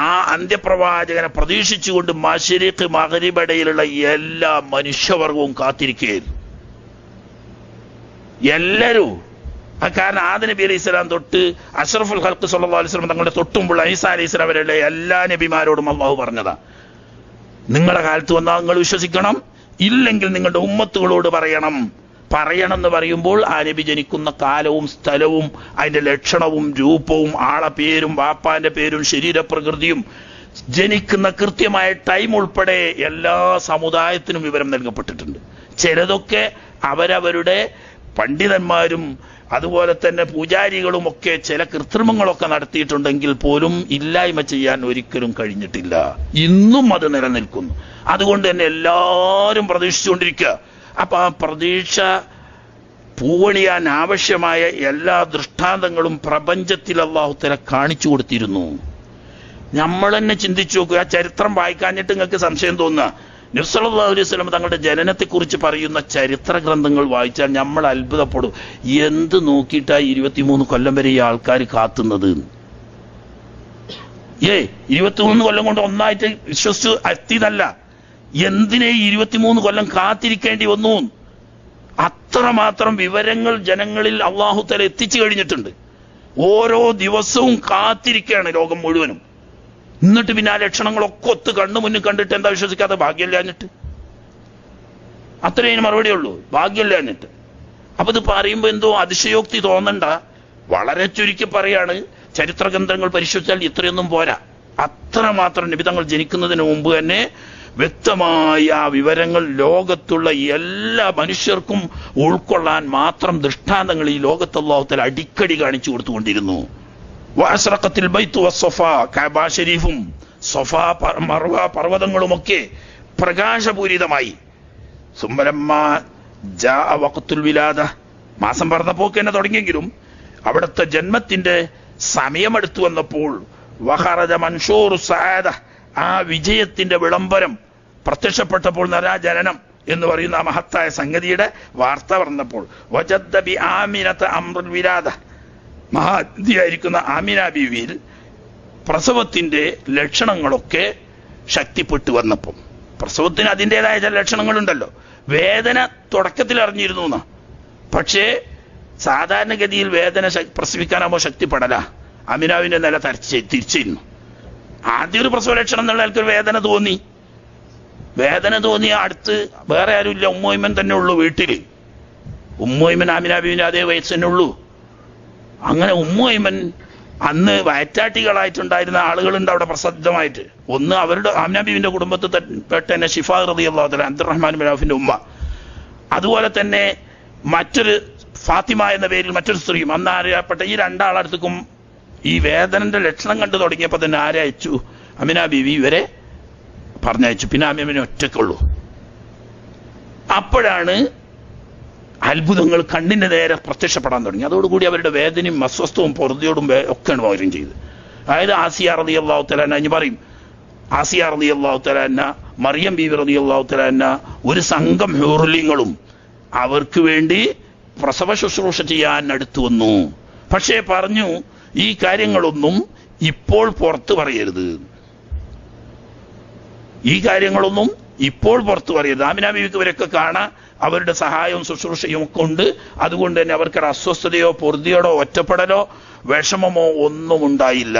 ആ അന്ത്യപ്രവാചകനെ പ്രതീക്ഷിച്ചുകൊണ്ട് മശരിഖ് മഗ്രിബിടയിലുള്ള എല്ലാ മനുഷ്യവർഗവും കാത്തിരിക്കുകയായിരുന്നു. എല്ലാവരും. കാരണം ആദം നബി അലൈഹി സ്വലാം തൊട്ട് അഷ്റഫുൽ ഖൽഖ് സ്വല്ലല്ലാഹു അലൈഹി വസല്ലം തങ്ങളുടെ തൊട്ടുമ്പോൾ ഈസാ അലൈഹി സ്വലാം വരെയുള്ള എല്ലാ നബിമാരോടും അള്ളാഹു പറഞ്ഞതാ, നിങ്ങളുടെ കാലത്ത് വന്നാൽ നിങ്ങൾ വിശ്വസിക്കണം, ഇല്ലെങ്കിൽ നിങ്ങളുടെ ഉമ്മത്തുകളോട് പറയണം എന്ന് പറയുമ്പോൾ ആ നബി ജനിക്കുന്ന കാലവും സ്ഥലവും അതിന്റെ ലക്ഷണവും രൂപവും ആളെ പേരും വാപ്പാന്റെ പേരും ശരീരപ്രകൃതിയും ജനിക്കുന്ന കൃത്യമായ ടൈം ഉൾപ്പെടെ എല്ലാ സമുദായത്തിനും വിവരം നൽകപ്പെട്ടിട്ടുണ്ട്. ചിലതൊക്കെ അവരവരുടെ പണ്ഡിതന്മാരും അതുപോലെ തന്നെ പൂജാരികളും ഒക്കെ ചില കൃത്രിമങ്ങളൊക്കെ നടത്തിയിട്ടുണ്ടെങ്കിൽ പോലും ഇല്ലായ്മ ചെയ്യാൻ ഒരിക്കലും കഴിഞ്ഞിട്ടില്ല. ഇന്നും അത് നിലനിൽക്കുന്നു. അതുകൊണ്ട് തന്നെ എല്ലാവരും പ്രതീക്ഷിച്ചുകൊണ്ടിരിക്കുക. അപ്പൊ ആ പ്രതീക്ഷ പൂവണിയാൻ ആവശ്യമായ എല്ലാ ദൃഷ്ടാന്തങ്ങളും പ്രപഞ്ചത്തിൽ അല്ലാഹു തആല കാണിച്ചു കൊടുത്തിരുന്നു. നമ്മൾ തന്നെ ചിന്തിച്ചു നോക്കുക. ആ ചരിത്രം വായിക്കാഞ്ഞിട്ട് നിങ്ങൾക്ക് സംശയം തോന്നുക. നബി സല്ലല്ലാഹു അലൈഹി വസല്ലം തങ്ങളുടെ ജനനത്തെക്കുറിച്ച് പറയുന്ന ചരിത്ര ഗ്രന്ഥങ്ങൾ വായിച്ചാൽ നമ്മൾ അത്ഭുതപ്പെടും. എന്ത് നോക്കിയിട്ടാ 23 കൊല്ലം വരെ ഈ ആൾക്കാർ കാത്തുന്നത്? 23 കൊല്ലം കൊണ്ട് ഒന്നായിട്ട് വിശ്വസിച്ച് എത്തിയതല്ല. എന്തിനെ 23 കൊല്ലം കാത്തിരിക്കേണ്ടി വന്നു? അത്രമാത്രം വിവരങ്ങൾ ജനങ്ങളിൽ അല്ലാഹു തആല എത്തിച്ചു കഴിഞ്ഞിട്ടുണ്ട്. ഓരോ ദിവസവും കാത്തിരിക്കുകയാണ് ലോകം മുഴുവനും. എന്നിട്ട് പിന്നെ ആ ലക്ഷണങ്ങളൊക്കെ ഒത്ത് കണ്ണു മുന്നിൽ കണ്ടിട്ട് എന്താ വിശ്വസിക്കാതെ? ഭാഗ്യമില്ലാഞ്ഞിട്ട്. അത്രയും മറുപടി ഉള്ളൂ, ഭാഗ്യമില്ലാഞ്ഞിട്ട്. അപ്പൊ ഇത് പറയുമ്പോ എന്തോ അതിശയോക്തി തോന്നണ്ട. വളരെ ചുരുക്കി പറയാണ്, ചരിത്ര ഗ്രന്ഥങ്ങൾ പരിശോധിച്ചാൽ ഇത്രയൊന്നും പോരാ. അത്രമാത്രം നബി തങ്ങൾ ജനിക്കുന്നതിന് മുമ്പ് തന്നെ വ്യക്തമായ ആ വിവരങ്ങൾ ലോകത്തുള്ള എല്ലാ മനുഷ്യർക്കും ഉൾക്കൊള്ളാൻ മാത്രം ദൃഷ്ടാന്തങ്ങൾ ഈ ലോകത്ത് അല്ലാഹു തആല അടിക്കടി കാണിച്ചു കൊടുത്തുകൊണ്ടിരുന്നു. വഅസ്റഖത്തിൽ ബൈത്തു വസ്സഫാ, കഅബ ശരീഫും സഫാ മർവ പർവ്വതങ്ങളുമൊക്കെ പ്രകാശപൂരിതമായി. സുമ്മലമ്മാ ജാഅ വഖ്തുൽ വിലാദ, മാസം പറഞ്ഞപ്പോക്ക് തന്നെ തുടങ്ങിയെങ്കിലും അവിടുത്തെ ജന്മത്തിന്റെ സമയമെടുത്തു വന്നപ്പോൾ വഖറജ മൻഷൂറു സആദ, ആ വിജയത്തിന്റെ വിളംബരം പ്രത്യക്ഷപ്പെട്ടപ്പോൾ, നരാജനനം എന്ന് പറയുന്ന ആ മഹത്തായ സംഗതിയുടെ വാർത്ത പറഞ്ഞപ്പോൾ, വജദ്ദ ബി ആമിനത അംറുൽ വിലാദ, മഹാദിയായിരിക്കുന്ന ആമിന ബീവിയിൽ പ്രസവത്തിന്റെ ലക്ഷണങ്ങളൊക്കെ ശക്തിപ്പെട്ടു വന്നപ്പോൾ, പ്രസവത്തിന് അതിൻ്റെതായ ചില ലക്ഷണങ്ങളുണ്ടല്ലോ. വേദന തുടക്കത്തിൽ അറിഞ്ഞിരുന്നു എന്നാ, പക്ഷേ സാധാരണഗതിയിൽ വേദന പ്രസവിക്കാനാകുമ്പോൾ ശക്തിപ്പെടല. ആമിനാവിന്റെ നില തിരിച്ചിരുന്നു. ആദ്യം ഒരു പ്രസവ ലക്ഷണം എന്നുള്ള ആൾക്കൊരു വേദന തോന്നി. അടുത്ത് വേറെ ആരുമില്ല, ഉമ്മോയ്മൻ തന്നെ ഉള്ളൂ വീട്ടില്. ഉമ്മോയ്മൻ ആമിനാബീവിന്റെ അതേ വയസ്സ് തന്നെ ഉള്ളൂ. അങ്ങനെ ഉമ്മോയ്മൻ അന്ന് വയറ്റാട്ടികളായിട്ടുണ്ടായിരുന്ന ആളുകളുണ്ട് അവിടെ പ്രസിദ്ധമായിട്ട്. ഒന്ന് അവരുടെ ആമിനാബീവിന്റെ കുടുംബത്തിൽ പെട്ട തന്നെ ഷിഫാ റളിയല്ലാഹു തആല, അബ്ദുറഹ്മാൻ ബിൻ ഔഫിന്റെ ഉമ്മ. അതുപോലെ തന്നെ മറ്റൊരു ഫാത്തിമ എന്ന പേരിൽ മറ്റൊരു സ്ത്രീയും അന്ന് അറിയപ്പെട്ട. ഈ രണ്ടാളടുത്തേക്കും ഈ വേദനന്റെ ലക്ഷണം കണ്ടു തുടങ്ങിയപ്പോൾ തന്നെ ആരയച്ചു? അമിന ബീവി ഇവരെ പറഞ്ഞയച്ചു. പിന്നെ അമിനെ ഒറ്റക്കുള്ളൂ. അപ്പോഴാണ് അത്ഭുതങ്ങൾ കണ്ണിന്റെ നേരെ പ്രത്യക്ഷപ്പെടാൻ തുടങ്ങി. അതോടുകൂടി അവരുടെ വേദനയും അസ്വസ്ഥവും പൊറുതിയോടും ഒക്കെയാണ് പകരം ചെയ്ത്. അതായത് ആസിയ റളിയല്ലാഹു തആല അൻഹ പറയും, ആസിയ റളിയല്ലാഹു തആല അൻഹ, മറിയം ബീവി റളിയല്ലാഹു തആല അൻഹ, ഒരു സംഘം ഹൂറുലിങ്ങളും അവർക്ക് വേണ്ടി പ്രസവ ശുശ്രൂഷ ചെയ്യാൻ അടുത്തു വന്നു. പക്ഷേ പറഞ്ഞു, ഈ കാര്യങ്ങളൊന്നും ഇപ്പോൾ പുറത്തു പറയരുത്. ആമിന ബീവിക്ക് ഇവരൊക്കെ കാണാൻ അവരുടെ സഹായവും ശുശ്രൂഷയും ഒക്കെ ഉണ്ട്. അതുകൊണ്ട് തന്നെ അവർക്കൊരു അസ്വസ്ഥതയോ പൊറുതിയോടോ ഒറ്റപ്പെടലോ വിഷമമോ ഒന്നും ഉണ്ടായില്ല.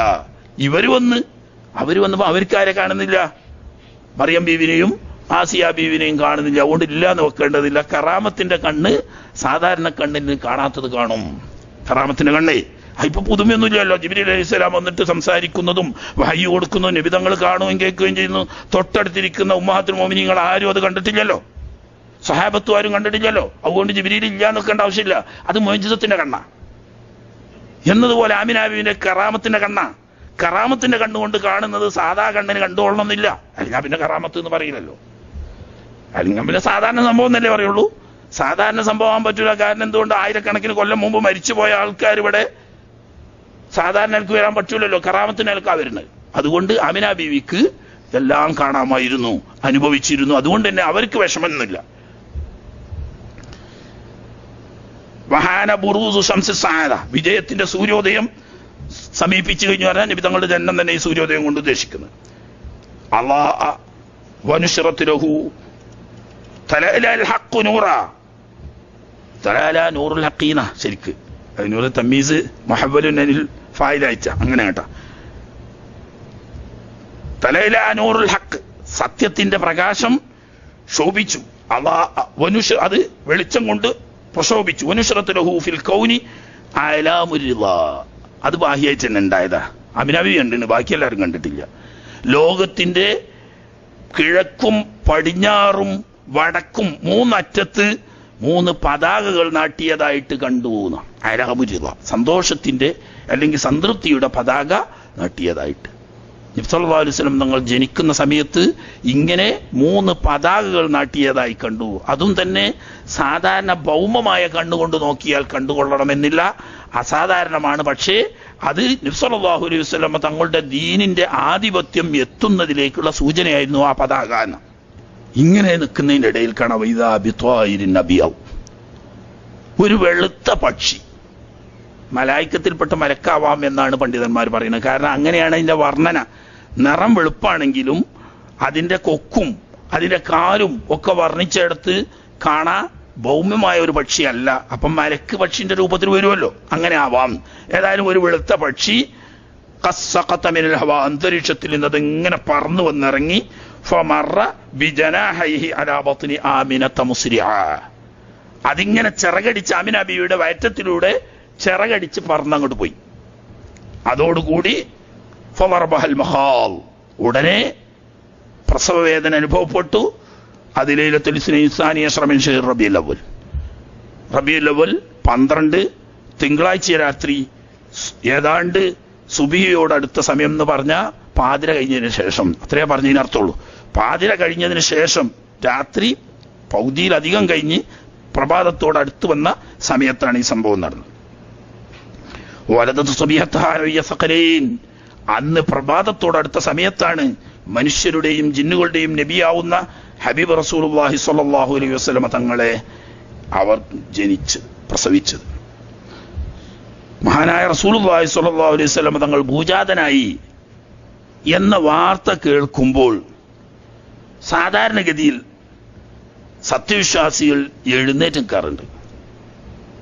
അവര് വന്നപ്പോ അവർക്കാരെ കാണുന്നില്ല? മറിയം ബീവിനെയും ആസിയ ബീവിനെയും കാണുന്നില്ല. അതുകൊണ്ട് ഇല്ല എന്ന് വെക്കേണ്ടതില്ല. കറാമത്തിന്റെ കണ്ണ് സാധാരണ കണ്ണിന് കാണാത്തത് കാണും. കറാമത്തിന്റെ കണ്ണേ ഇപ്പൊ പുതുമയൊന്നുമില്ലല്ലോ. ജിബ്രീൽ അലൈഹിസ്സലാം വന്നിട്ട് സംസാരിക്കുന്നതും വഹയി കൊടുക്കുന്നതും നബി തങ്ങൾ കാണുകയും കേൾക്കുകയും ചെയ്യുന്നു. തൊട്ടടുത്തിരിക്കുന്ന ഉമ്മഹാത്തുൽ മുഅ്മിനീങ്ങൾ ആരും അത് കണ്ടിട്ടില്ലല്ലോ. സഹാബത്തും ആരും കണ്ടിട്ടില്ലല്ലോ. അതുകൊണ്ട് ജിബ്രീൽ ഇല്ല എന്നൊക്കേണ്ട ആവശ്യമില്ല. അത് മുഅ്ജിസത്തിന്റെ കണ്ണാ. എന്നതുപോലെ ആമിന ബീവിന്റെ കറാമത്തിന്റെ കണ്ണാ. കറാമത്തിന്റെ കണ്ണുകൊണ്ട് കാണുന്നത് സാധാ കണ്ണിന് കണ്ടുകൊള്ളണമെന്നില്ല. അല്ലെങ്കിൽ പിന്നെ കറാമത്ത് എന്ന് പറയില്ലല്ലോ. അല്ലെങ്കിൽ പിന്നെ സാധാരണ സംഭവം എന്നല്ലേ പറയുള്ളൂ. സാധാരണ സംഭവം പറ്റൂല. കാരണം എന്തുകൊണ്ട്? ആയിരക്കണക്കിന് കൊല്ലം മുമ്പ് മരിച്ചുപോയ ആൾക്കാർ ഇവിടെ സാധാരണ നിലക്ക് വരാൻ പറ്റൂലല്ലോ, കറാമത്തിന് നിലക്കാ വരുന്നത്. അതുകൊണ്ട് ആമിന ബീവിക്ക് എല്ലാം കാണാമായിരുന്നു, അനുഭവിച്ചിരുന്നു. അതുകൊണ്ട് തന്നെ അവർക്ക് വിഷമമൊന്നുമില്ല. വഹാന ബുറൂസു ശംസി സഅദ, വിജയത്തിന്റെ സൂര്യോദയം സമീപിച്ചു കഴിഞ്ഞു പറഞ്ഞാൽ നബി തങ്ങളുടെ ജന്മം തന്നെ ഈ സൂര്യോദയം കൊണ്ട് ഉദ്ദേശിക്കുന്നത്. അല്ലാഹ വനുശ്റത്തു ലഹു തലഅലൽ ഹഖ് നൂറ, തലഅല നൂറുൽ ഹഖീന. ശരിക്ക് അതിനൂറ് തമീസ് മുഹവ്വലുൻ അനിൽ ഫായിലായിച്ച അങ്ങനെ കേട്ടാ. തലഅല നൂറുൽ ഹഖ്, സത്യത്തിന്റെ പ്രകാശം ശോഭിച്ചു. അല്ലാഹ് അത് വെളിച്ചം കൊണ്ട് പ്രശോഭിച്ചു. വനുശ്റത്തു ലഹു ഫിൽ കൗനി അലാമുർ റിളാ, അത് ബാഹ്യായിട്ട് തന്നെ ഉണ്ടായതാ. അമിനാബി കണ്ടിട്ടുണ്ട്, ബാക്കി എല്ലാവരും കണ്ടിട്ടില്ല. ലോകത്തിന്റെ കിഴക്കും പടിഞ്ഞാറും വടക്കും മൂന്നറ്റത്ത് 3 പതാകകൾ നാട്ടിയതായിട്ട് കണ്ടു. അലാമുരിള, സന്തോഷത്തിന്റെ അല്ലെങ്കിൽ സംതൃപ്തിയുടെ പതാക നാട്ടിയതായിട്ട്. നബി സല്ലല്ലാഹു അലൈഹി വസല്ലം തങ്ങൾ ജനിക്കുന്ന സമയത്ത് ഇങ്ങനെ 3 പതാകകൾ നാട്ടിയതായി കണ്ടു. അതും തന്നെ സാധാരണ ഭൗമമായ കണ്ണുകൊണ്ട് നോക്കിയാൽ കണ്ടുകൊള്ളണമെന്നില്ല, അസാധാരണമാണ്. പക്ഷേ അത് നബി സല്ലല്ലാഹു അലൈഹി വസല്ലം തങ്ങളുടെ ദീനിന്റെ ആധിപത്യം എത്തുന്നതിലേക്കുള്ള സൂചനയായിരുന്നു ആ പതാക. ഇങ്ങനെ നിൽക്കുന്നതിൻ്റെ ഇടയിൽ കാണാം ഒരു വെളുത്ത പക്ഷി. മലായിക്കത്തിൽപ്പെട്ട മലക്കാവാം എന്നാണ് പണ്ഡിതന്മാർ പറയുന്നത്. കാരണം അങ്ങനെയാണ് അതിന്റെ വർണ്ണന. നിറം വെളുപ്പാണെങ്കിലും അതിന്റെ കൊക്കും അതിന്റെ കാലും ഒക്കെ വർണ്ണിച്ചെടുത്ത് കാണാ ഭൗമ്യമായ ഒരു പക്ഷിയല്ല. അപ്പം മലക്ക് പക്ഷിന്റെ രൂപത്തിൽ വരുമല്ലോ, അങ്ങനെ ആവാം. ഏതായാലും ഒരു വെളുത്ത പക്ഷി ഖസ്സഖത മിനൽ ഹവാ, അന്തരീക്ഷത്തിൽ നിന്ന് അതിങ്ങനെ പറന്നു വന്നിറങ്ങി. ഫമറ ബിജനാഹൈഹി അലാ ബത്നി ആമിനത മുസ്രിഅ, അതിങ്ങനെ ചിറകടിച്ച് ആമിന ബീവിയുടെ വയറ്റത്തിലൂടെ ചിറകടിച്ച് പറന്നങ്ങോട്ട് പോയി. അതോടുകൂടി ഫളറബഹൽ മഹാൽ, ഉടനെ പ്രസവവേദന അനുഭവപ്പെട്ടു. അത് ലൈലത്തുൽ ഇസ്നാനി അശ്റ മിൻ ശഹ്ർ റബീഉൽ അവ്വൽ, റബീഉൽ അവ്വൽ 12 തിങ്കളാഴ്ച രാത്രി ഏതാണ്ട് സുബഹിയോടടുത്ത സമയം എന്ന് പറഞ്ഞാൽ പാതിര കഴിഞ്ഞതിന് ശേഷം, അത്രേ പറഞ്ഞതിനർത്ഥമുള്ളൂ. പാതിര കഴിഞ്ഞതിന് ശേഷം രാത്രി പൗതിയിലധികം കഴിഞ്ഞ് പ്രഭാതത്തോടടുത്ത് വന്ന സമയത്താണ് ഈ സംഭവം നടന്നത്. അന്ന് പ്രഭാതത്തോടടുത്ത സമയത്താണ് മനുഷ്യരുടെയും ജിന്നുകളുടെയും നബിയാവുന്ന ഹബീബ് റസൂലുള്ളാഹി സ്വല്ലല്ലാഹു അലൈഹി വസല്ലം തങ്ങളെ അവർ പ്രസവിച്ചത്. മഹാനായ റസൂലുള്ളാഹി സ്വല്ലല്ലാഹു അലൈഹി വസല്ലം തങ്ങൾ ഭൂജാതനായി എന്ന വാർത്ത കേൾക്കുമ്പോൾ സാധാരണഗതിയിൽ സത്യവിശ്വാസികൾ എഴുന്നേറ്റ് നിൽക്കാറുണ്ട്,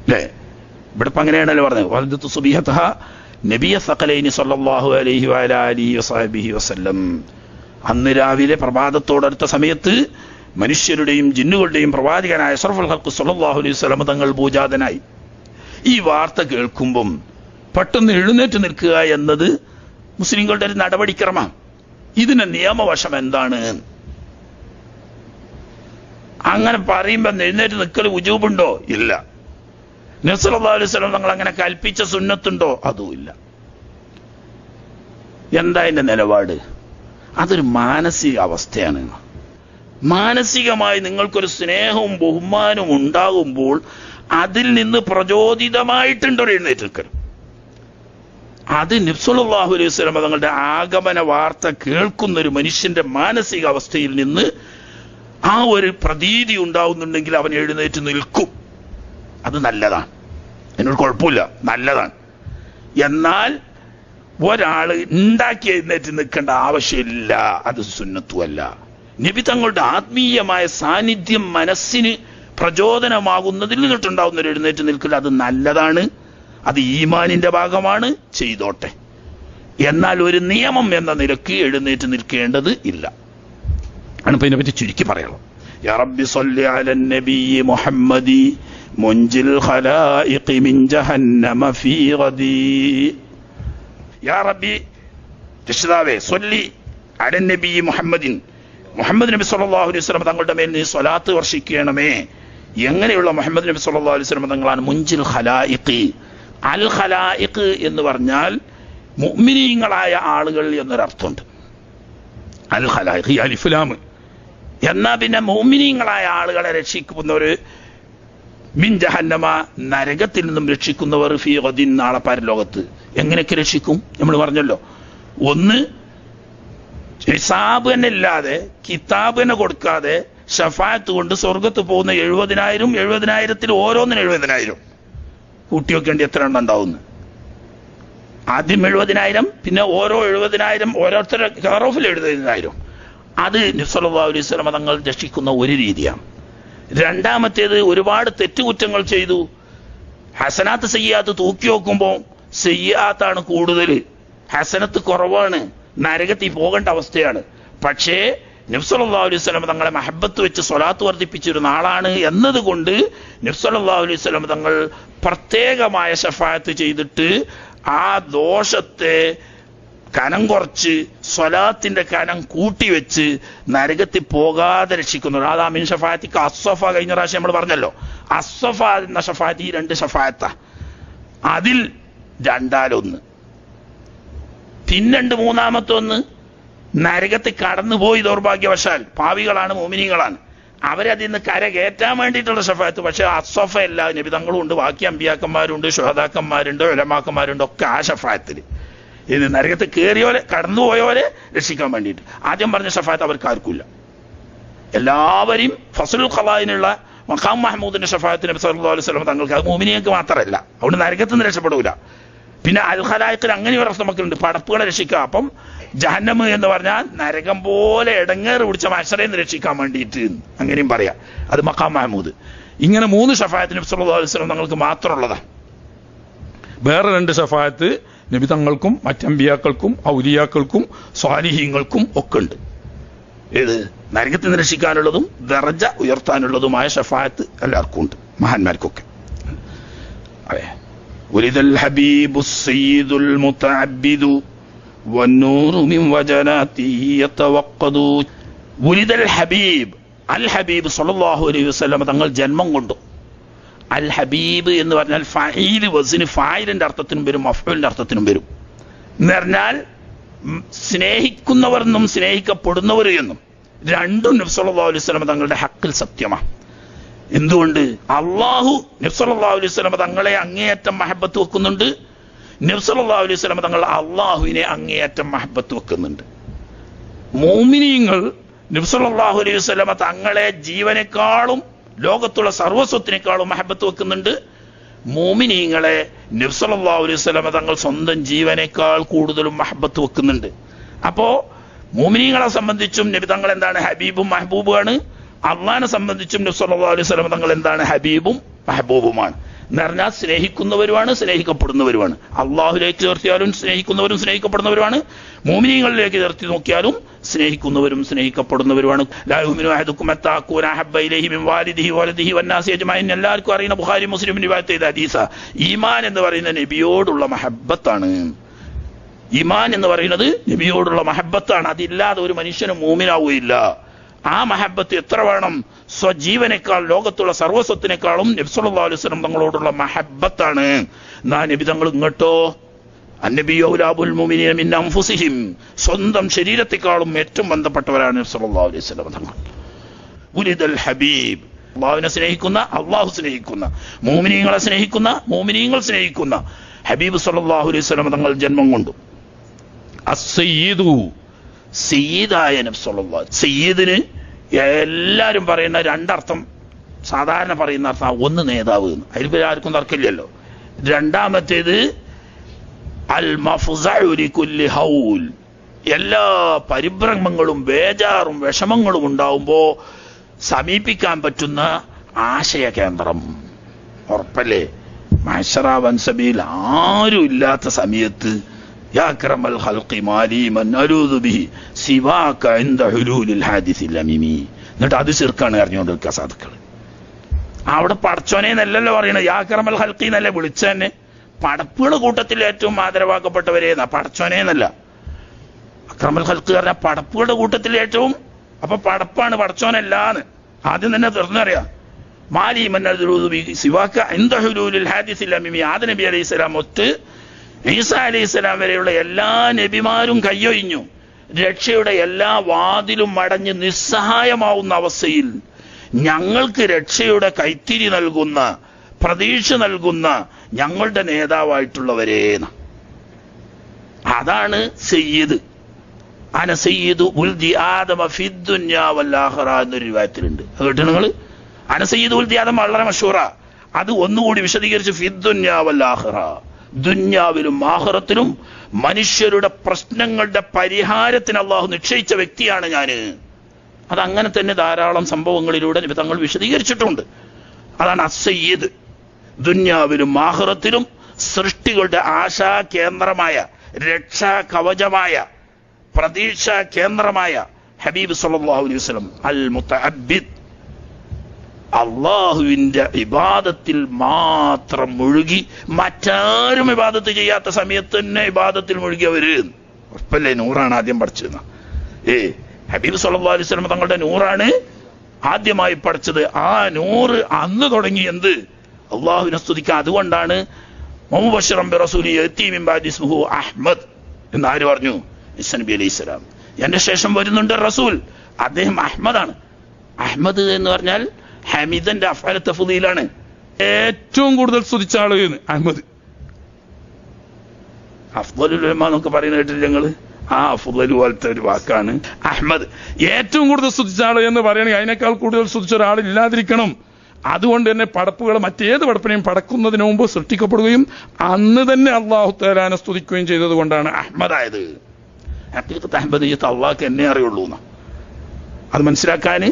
അല്ലേ? ഇവിടെ ഇപ്പം അങ്ങനെയാണല്ലോ പറഞ്ഞത്. സുബിഹതഹ നബിയ സഖലൈനി സ്വല്ലല്ലാഹു അലൈഹി വഅലാ ആലിഹി വസഹബിഹി വസല്ലം, അന്ന് രാവിലെ പ്രഭാതത്തോടടുത്ത സമയത്ത് മനുഷ്യരുടെയും ജിന്നുകളുടെയും പ്രവാചകനായ അഷ്റഫുൽ ഖൽഖ് സ്വല്ലല്ലാഹു അലൈഹി വസല്ലം തങ്ങൾ ഭൂജാതനായി. ഈ വാർത്ത കേൾക്കുമ്പം പെട്ടെന്ന് എഴുന്നേറ്റ് നിൽക്കുക എന്നത് മുസ്ലിങ്ങളുടെ ഒരു നടപടിക്രമമാണ്. ഇതിന് നിയമവശം എന്താണ്? അങ്ങനെ പറയുമ്പോൾ എഴുന്നേറ്റ് നിൽക്കൽ ഉജൂബുണ്ടോ? ഇല്ല. നബി സല്ലല്ലാഹു അലൈഹി വസല്ലം തങ്ങൾ അങ്ങനെ കൽപ്പിച്ച സുന്നത്തുണ്ടോ? അതുമില്ല. എന്താ അതിന്റെ നിലപാട്? അതൊരു മാനസിക അവസ്ഥയാണ്. മാനസികമായി നിങ്ങൾക്കൊരു സ്നേഹവും ബഹുമാനവും ഉണ്ടാകുമ്പോൾ അതിൽ നിന്ന് പ്രചോദിതമായിട്ടുണ്ടോ എഴുന്നേറ്റ് നിൽക്കൽ. അത് നബി സല്ലല്ലാഹു അലൈഹി വസല്ലം തങ്ങളുടെ ആഗമന വാർത്ത കേൾക്കുന്ന ഒരു മനുഷ്യന്റെ മാനസിക അവസ്ഥയിൽ നിന്ന് ആ ഒരു പ്രതീതി ഉണ്ടാവുന്നുണ്ടെങ്കിൽ അവൻ എഴുന്നേറ്റ് നിൽക്കും. അത് നല്ലതാണ്, എന്നോട് കുഴപ്പമില്ല, നല്ലതാണ്. എന്നാൽ ഒരാൾ ഉണ്ടാക്കി എഴുന്നേറ്റ് നിൽക്കേണ്ട ആവശ്യമില്ല, അത് സുന്നത്തുമല്ല. നബി തങ്ങളുടെ ആത്മീയമായ സാന്നിധ്യം മനസ്സിന് പ്രചോദനമാകുന്നതിൽ നിന്നിട്ടുണ്ടാവുന്ന ഒരു എഴുന്നേറ്റ് നിൽക്കൽ അത് നല്ലതാണ്, അത് ഈമാനിന്റെ ഭാഗമാണ്, ചെയ്തോട്ടെ. എന്നാൽ ഒരു നിയമം എന്ന നിലക്ക് എഴുന്നേറ്റ് നിൽക്കേണ്ടത് ഇല്ല. ആണിപ്പോ ഇതിനെപ്പറ്റി ചുരുക്കി പറയണം. യാ റബ്ബി സ്വല്ലി അലൻ നബിയ്യി മുഹമ്മദി മുൻജിൽ ഖലായിഖി മിൻ ജഹന്നമ ഫീ ഗദി. യാ റബ്ബി, രക്ഷിതാവേ, സ്വല്ലി അലൻ നബിയ്യി മുഹമ്മദിൻ, മുഹമ്മദ് നബി സല്ലല്ലാഹു അലൈഹി വസല്ലം തങ്ങളുടെ മേൽ നീ സ്വലാത്ത് വർഷിക്കണമേ. എങ്ങനെയുള്ള മുഹമ്മദ് നബി സല്ലല്ലാഹു അലൈഹി വസല്ലം തങ്ങളാണ്? മുൻജിൽ ഖലായിഖി. അൽ ഖലായിഖ് എന്ന് പറഞ്ഞാൽ മുഅ്മിനീങ്ങളായ ആളുകൾ എന്നൊരർത്ഥമുണ്ട്. അൽ ഖലായിഖ് അലിഫ് ലാം. എന്നാ പിന്നെ മുഅ്മിനീങ്ങളായ ആളുകളെ രക്ഷിക്കുന്ന ഒരു മിൻ ജഹന്നമ നരകത്തിൽ നിന്നും രക്ഷിക്കുന്നവർ ഫീ ഗദിൻ നാളെ പരലോകത്ത്. എങ്ങനെയൊക്കെ രക്ഷിക്കും? നമ്മൾ പറഞ്ഞല്ലോ, ഒന്ന് ഹിസാബ് തന്നെ ഇല്ലാതെ കിതാബ് തന്നെ കൊടുക്കാതെ ഷഫായത്ത് കൊണ്ട് സ്വർഗത്ത് പോകുന്ന 70,000 ഓരോന്നിനും 70,000 കൂട്ടി വെക്കേണ്ടി എത്ര എണ്ണം ഉണ്ടാവുന്നു? ആദ്യം 70,000, പിന്നെ ഓരോ 70,000 ഓരോരുത്തരുടെ കെയർ ഓഫിൽ 70,000. അത് നബി സല്ലല്ലാഹു അലൈഹി വസല്ലം തങ്ങൾ രക്ഷിക്കുന്ന ഒരു രീതിയാണ്. രണ്ടാമത്തേത്, ഒരുപാട് തെറ്റുകുറ്റങ്ങൾ ചെയ്തു, ഹസനാത്ത് സയ്യാത്ത് തൂക്കി നോക്കുമ്പോൾ സയ്യാത്താണ് കൂടുതൽ, ഹസനത്ത് കുറവാണ്, നരകത്തിൽ പോകേണ്ട അവസ്ഥയാണ്. പക്ഷേ നബി സല്ലല്ലാഹു അലൈഹി വസല്ലം തങ്ങളെ മഹബത്ത് വെച്ച് സ്വലാത്ത് വർദ്ധിപ്പിച്ചൊരു നാളാണ് എന്നതുകൊണ്ട് നബി സല്ലല്ലാഹു അലൈഹി വസല്ലം തങ്ങൾ പ്രത്യേകമായ ശഫാഅത്ത് ചെയ്തിട്ട് ആ ദോഷത്തെ കനം കുറച്ച് സ്വലാത്തിന്റെ കനം കൂട്ടിവെച്ച് നരകത്തിൽ പോകാതെ രക്ഷിക്കുന്നു. അതാ മിൻ ഷഫാഅത്തിക്ക് അസ്സഫ. കഴിഞ്ഞ പ്രാവശ്യം നമ്മൾ പറഞ്ഞല്ലോ, അസ്സഫ എന്ന ഷഫാഅത്ത് ഈ 2 ഷഫാഅത്താ. അതിൽ 2-1. പിന്നുണ്ട് മൂന്നാമത്തെ ഒന്ന്, നരകത്തിൽ കടന്നുപോയി ദൗർഭാഗ്യവശാൽ, പാവികളാണ്, മോമിനികളാണ്, അവരതിൽ നിന്ന് കരകയറ്റാൻ വേണ്ടിയിട്ടുള്ള ഷഫാഅത്ത്. പക്ഷെ അസ്സഫ എല്ലാ നബിതങ്ങളും ഉണ്ട്, ബാക്കി അമ്പിയാക്കന്മാരുണ്ട്, ശുഹദാക്കന്മാരുണ്ട്, ഉലമാക്കന്മാരുണ്ട്, ഒക്കെ ആ ഷഫാഅത്തിൽ. ഇത് നരകത്തിൽ കയറിയോരെ, കടന്നുപോയവരെ രക്ഷിക്കാൻ വേണ്ടിയിട്ട് ആദ്യം പറഞ്ഞ ഷഫാഅത്ത് അവർക്ക് ആർക്കില്ല. എല്ലാവരെയും ഫസ്ലുൽ ഖളാഇനുള്ള മഖാം മഹ്മൂദിന്റെ ഷഫാഅത്ത് നബി സല്ലല്ലാഹു അലൈഹി വസല്ലം തങ്ങൾക്ക്, അത് മോമിനിയങ്ങൾക്ക് മാത്രമല്ല, അതുകൊണ്ട് നരകത്തിൽ നിന്ന് രക്ഷപ്പെടൂല. പിന്നെ അൽ ഖലായിഖിൽ അങ്ങനെ ഒരു നമുക്കുണ്ട്, പടപ്പുകളെ രക്ഷിക്കുക. അപ്പം ജഹന്നമ് എന്ന് പറഞ്ഞാൽ നരകം പോലെ ഇടങ്ങേറ് പിടിച്ച മഹ്ശറയിൽ നിന്ന് രക്ഷിക്കാൻ വേണ്ടിയിട്ട് അങ്ങനെയും പറയാം. അത് മഖാം മഹ്മൂദ്. ഇങ്ങനെ 3 ഷഫാഅത്ത് നബി സല്ലല്ലാഹു അലൈഹി വസല്ലം തങ്ങൾക്ക് മാത്രമുള്ളതാണ്. വേറെ 2 ഷഫാഅത്ത് നബി തങ്ങൾക്കും മറ്റമ്പിയാക്കൾക്കും ഔലിയാക്കൾക്കും സ്വാലിഹീങ്ങൾക്കും ഒക്കെ ഉണ്ട്. ഏത്? നരകത്തിൽ നിന്ന് രക്ഷിക്കാനുള്ളതും ദറജ ഉയർത്താനുള്ളതുമായ ഷഫാഅത്ത് എല്ലാവർക്കും ഉണ്ട്, മഹാന്മാർക്കൊക്കെ. അതെ, ഉലിദൽ ഹബീബു സയ്യിദുൽ മുതഅബ്ബിദു വന്നൂറു മിൻ വജനാതിഹി യതവഖദു. ഉലിദൽ ഹബീബ്, അൽ ഹബീബ് സല്ലല്ലാഹു അലൈഹി വസല്ലം തങ്ങൾ ജന്മം കൊണ്ടു. അൽ ഹബീബ് എന്ന് പറഞ്ഞാൽ ഫഈൽ വസ്ന് ഫായിലിന്റെ അർത്ഥത്തിനും വരും, മഫ്ഊലിന്റെ അർത്ഥത്തിനും വരും. എന്ന് പറഞ്ഞാൽ സ്നേഹിക്കുന്നവർ എന്നും സ്നേഹിക്കപ്പെടുന്നവർ എന്നും രണ്ടും നബി സല്ലല്ലാഹു അലൈഹി വസല്ലം തങ്ങളുടെ ഹക്കിൽ സത്യമാണ്. എന്തുകൊണ്ട്? അള്ളാഹു നബി സല്ലല്ലാഹു അലൈഹി വസല്ലം തങ്ങളെ അങ്ങേയറ്റം മഹബത്ത് വെക്കുന്നുണ്ട്, നബി സല്ലല്ലാഹു അലൈഹി വസല്ലം തങ്ങൾ അള്ളാഹുവിനെ അങ്ങേയറ്റം മഹബത്ത് വെക്കുന്നുണ്ട്. മുഅ്മിനീങ്ങൾ നബി സല്ലല്ലാഹു അലൈഹി വസല്ലം തങ്ങളെ ജീവനേക്കാളും ലോകത്തുള്ള സർവസ്വത്തിനേക്കാളും മഹബത്ത് വെക്കുന്നുണ്ട്. മുഅ്മിനീങ്ങളെ നബി സല്ലല്ലാഹു അലൈഹി വസല്ലം തങ്ങൾ സ്വന്തം ജീവനേക്കാൾ കൂടുതലും മഹബത്ത് വെക്കുന്നുണ്ട്. അപ്പോ മുഅ്മിനീങ്ങളെ സംബന്ധിച്ചും നബി തങ്ങൾ എന്താണ്? ഹബീബും മഹബൂബുമാണ്. അള്ളാഹിനെ സംബന്ധിച്ചും നബി സല്ലല്ലാഹു അലൈഹി വസല്ലം തങ്ങൾ എന്താണ്? ഹബീബും മഹബൂബുമാണ്. എന്ന് പറഞ്ഞാൽ സ്നേഹിക്കുന്നവരുമാണ്, സ്നേഹിക്കപ്പെടുന്നവരുമാണ്. അള്ളാഹുലേക്ക് ചേർത്തിയാലും സ്നേഹിക്കുന്നവരും സ്നേഹിക്കപ്പെടുന്നവരുമാണ്, മുഅ്മിനീങ്ങളിലേക്ക് ചേർത്തി നോക്കിയാലും സ്നേഹിക്കുന്നവരും സ്നേഹിക്കപ്പെടുന്നവരുമാണ്. ലാ യുമിനു അഹദുക്കും ഹത്താ അകൂന അഹബ്ബ ഇലൈഹി മിൻ വാലിദിഹി വലദിഹി വന്നാസി അജ്മഈൻ. എല്ലാവർക്കും അറിയുന്ന ബുഖാരി മുസ്ലിം റിവായത്ത് ചെയ്ത ഹദീസാ. ഈമാൻ എന്ന് പറയുന്ന നബിയോടുള്ള മഹബ്ബത്താണ്. ഈമാൻ എന്ന് പറയുന്നത് നബിയോടുള്ള മഹബ്ബത്താണ്. അതില്ലാതെ ഒരു മനുഷ്യനും മുഅ്മിനാവുകയില്ല. ആ മഹബത്ത് എത്ര വേണം? സ്വജീവനേക്കാൾ ലോകത്തുള്ള സർവസ്വത്തിനേക്കാളും നബി സല്ലല്ലാഹു അലൈഹി വസല്ലം തങ്ങളോടുള്ള മഹബത്താണ്. എന്നാ നബി തങ്ങൾ ഇങ്ങോട്ടോ, അന്നബിയു ഔലാബുൽ മുഅ്മിനീന മിൻ അൻഫുസിഹിം, സ്വന്തം ശരീരത്തെക്കാളും ഏറ്റവും ബന്ധപ്പെട്ടവരാണ് നബി സല്ലല്ലാഹു അലൈഹി വസല്ലം തങ്ങൾ. ഉലിദൽ ഹബീബ്, അള്ളാഹുവിനെ സ്നേഹിക്കുന്ന, അള്ളാഹു സ്നേഹിക്കുന്ന, മുഅ്മിനീങ്ങളെ സ്നേഹിക്കുന്ന, മുഅ്മിനീങ്ങൾ സ്നേഹിക്കുന്ന ഹബീബ് സല്ലല്ലാഹു അലൈഹി വസല്ലം തങ്ങൾ ജന്മം കൊണ്ടു. അസ്സയ്യിദു, സയ്യിദായ നബി സല്ലല്ലാഹു. സയ്യിദിന് എല്ലാവരും പറയുന്ന 2 അർത്ഥം, സാധാരണ പറയുന്ന അർത്ഥം, ഒന്ന് നേതാവ്, അതിൽ ആർക്കും തർക്കമില്ലല്ലോ. രണ്ടാമത്തേത് അൽ മഫ്സഉ ലികുല്ലി ഹൗൽ, എല്ലാ പരിഭ്രമങ്ങളും ബേജാറും വിഷമങ്ങളും ഉണ്ടാവുമ്പോ സമീപിക്കാൻ പറ്റുന്ന ആശയ കേന്ദ്രം. ഉറപ്പല്ലേ? മഹ്ശറാവൻ സബീൽ, ആരും ഇല്ലാത്ത സമയത്ത് യാ അക്രമൽ ഖൽഖി മാലി മൻ അലൂദു ബിഹി സിവാക ഇൻദ ഹുലൂലിൽ ഹാദിസിൽ അമീമി. എന്നിട്ട് അത് ശിർക്കാണ് അറിഞ്ഞുകൊണ്ടിരിക്കുക സാധുക്കൾ. അവിടെ പടച്ചോനെ എന്നല്ലല്ലോ പറയണത്, യാ അക്രമൽ ഖൽഖി എന്നല്ലേ വിളിച്ചതന്നെ. പടപ്പുകളുടെ കൂട്ടത്തിൽ ഏറ്റവും ആദരവാക്കപ്പെട്ടവരേന്നാ, പടച്ചോനെ എന്നല്ല. അക്രമൽ ഖൽഖ് പറഞ്ഞാൽ പടപ്പുകളുടെ കൂട്ടത്തിൽ ഏറ്റവും, അപ്പൊ പടപ്പാണ്, പടച്ചോനല്ലാന്ന് ആദ്യം തന്നെ തുറന്നറിയാം. മാലി മൻ അലൂദു ബിഹി സിവാക ഇൻദ ഹുലൂലിൽ ഹാദിസിൽ അമീമി. ആദം നബി അലൈഹി സ്വലാം ഒത്ത് ഈസാ അലൈഹി സ്വലാം വരെയുള്ള എല്ലാ നബിമാരും കയ്യൊഴിഞ്ഞു, രക്ഷയുടെ എല്ലാ വാതിലും അടഞ്ഞ് നിസ്സഹായമാവുന്ന അവസ്ഥയിൽ ഞങ്ങൾക്ക് രക്ഷയുടെ കൈത്തിരി നൽകുന്ന, പ്രതീക്ഷ നൽകുന്ന ഞങ്ങളുടെ നേതാവായിട്ടുള്ളവരേന്ന്. അതാണ് സയ്യിദ്. അന സയ്യിദു ഉൽദി ആദമ ഫിദ്ദുന്യാ വല്ലാഖിറ എന്നൊരു റിവായത്തിലുണ്ട്. അത് കേട്ടോ നിങ്ങൾ? അന സയ്യിദു ഉൽദി ആദം വളരെ മഷൂറ. അത് ഒന്നുകൂടി വിശദീകരിച്ച് ഫിദ്ദുന്യാ വല്ലാഖിറ, ദുന്യാവിലും ആഖിറത്തിലും മനുഷ്യരുടെ പ്രശ്നങ്ങളുടെ പരിഹാരത്തിന് അള്ളാഹു നിശ്ചയിച്ച വ്യക്തിയാണ് ഞാന്. അതങ്ങനെ തന്നെ ധാരാളം സംഭവങ്ങളിലൂടെ തങ്ങൾ വിശദീകരിച്ചിട്ടുണ്ട്. അതാണ് അസയ്യിദ്. ദുന്യാവിലും ആഖിറത്തിലും സൃഷ്ടികളുടെ ആശാ കേന്ദ്രമായ, രക്ഷാ കവചമായ, പ്രതീക്ഷാ കേന്ദ്രമായ ഹബീബ് സല്ലല്ലാഹു അലൈഹി വസല്ലം അൽ മുതഅബ്ബിദ്, അള്ളാഹുവിന്റെ ഇബാദത്തിൽ മാത്രം മുഴുകി, മറ്റാരും ഇബാദത്ത് ചെയ്യാത്ത സമയത്ത് തന്നെ ഇബാദത്തിൽ മുഴുകിയവര്. ഉറപ്പല്ലേ? നൂറാണ് ആദ്യം പഠിച്ചത്. ഹബീബ് സല്ലല്ലാഹു അലൈഹി വസല്ലം തങ്ങളുടെ നൂറാണ് ആദ്യമായി പഠിച്ചത്. ആ നൂറ് അന്ന് തുടങ്ങി എന്ത്? അള്ളാഹുവിനെ സ്തുതിക്കാൻ. അതുകൊണ്ടാണ് മുബശ്ശിറൻ ബിറസൂലി യഅതി മിൻ ബഅദി ഇസ്മുഹു അഹ്മദ് എന്ന് ആര് പറഞ്ഞു? ഈസാ നബി അലൈഹിസ്സലാം. എന്റെ ശേഷം വരുന്നുണ്ട് റസൂൽ, അദ്ദേഹം അഹ്മദാണ്. അഹ്മദ് എന്ന് പറഞ്ഞാൽ ഹമീദന്റെ അഫ്അൽ തഫ്ദീലാണ്. ഏറ്റവും കൂടുതൽ സ്തുതിച്ച ആള് അഹ്മദ്. അഫ്ദലുൽ ഉലമാ എന്നൊക്കെ പറയുന്ന കേട്ടില്ല ഞങ്ങള്? ആ അഫ്ദൽ പോലത്തെ ഒരു വാക്കാണ് അഹ്മദ്. ഏറ്റവും കൂടുതൽ സ്തുതിച്ച ആള് എന്ന് പറയുകയാണെങ്കിൽ അതിനേക്കാൾ കൂടുതൽ സ്തുതിച്ച ഒരാൾ ഇല്ലാതിരിക്കണം. അതുകൊണ്ട് തന്നെ പടപ്പുകൾ മറ്റേത് പടപ്പിനെയും പടക്കുന്നതിന് മുമ്പ് സൃഷ്ടിക്കപ്പെടുകയും അന്ന് തന്നെ അള്ളാഹു തആലാനെ സ്തുതിക്കുകയും ചെയ്തത് കൊണ്ടാണ് അഹ്മദായത്. ഹഖീഖത്ത് അഹ്മദിയ്യത്ത് അള്ളാഹ്ക്ക് എന്നെ അറിയുള്ളൂ എന്നാ. അത് മനസ്സിലാക്കാൻ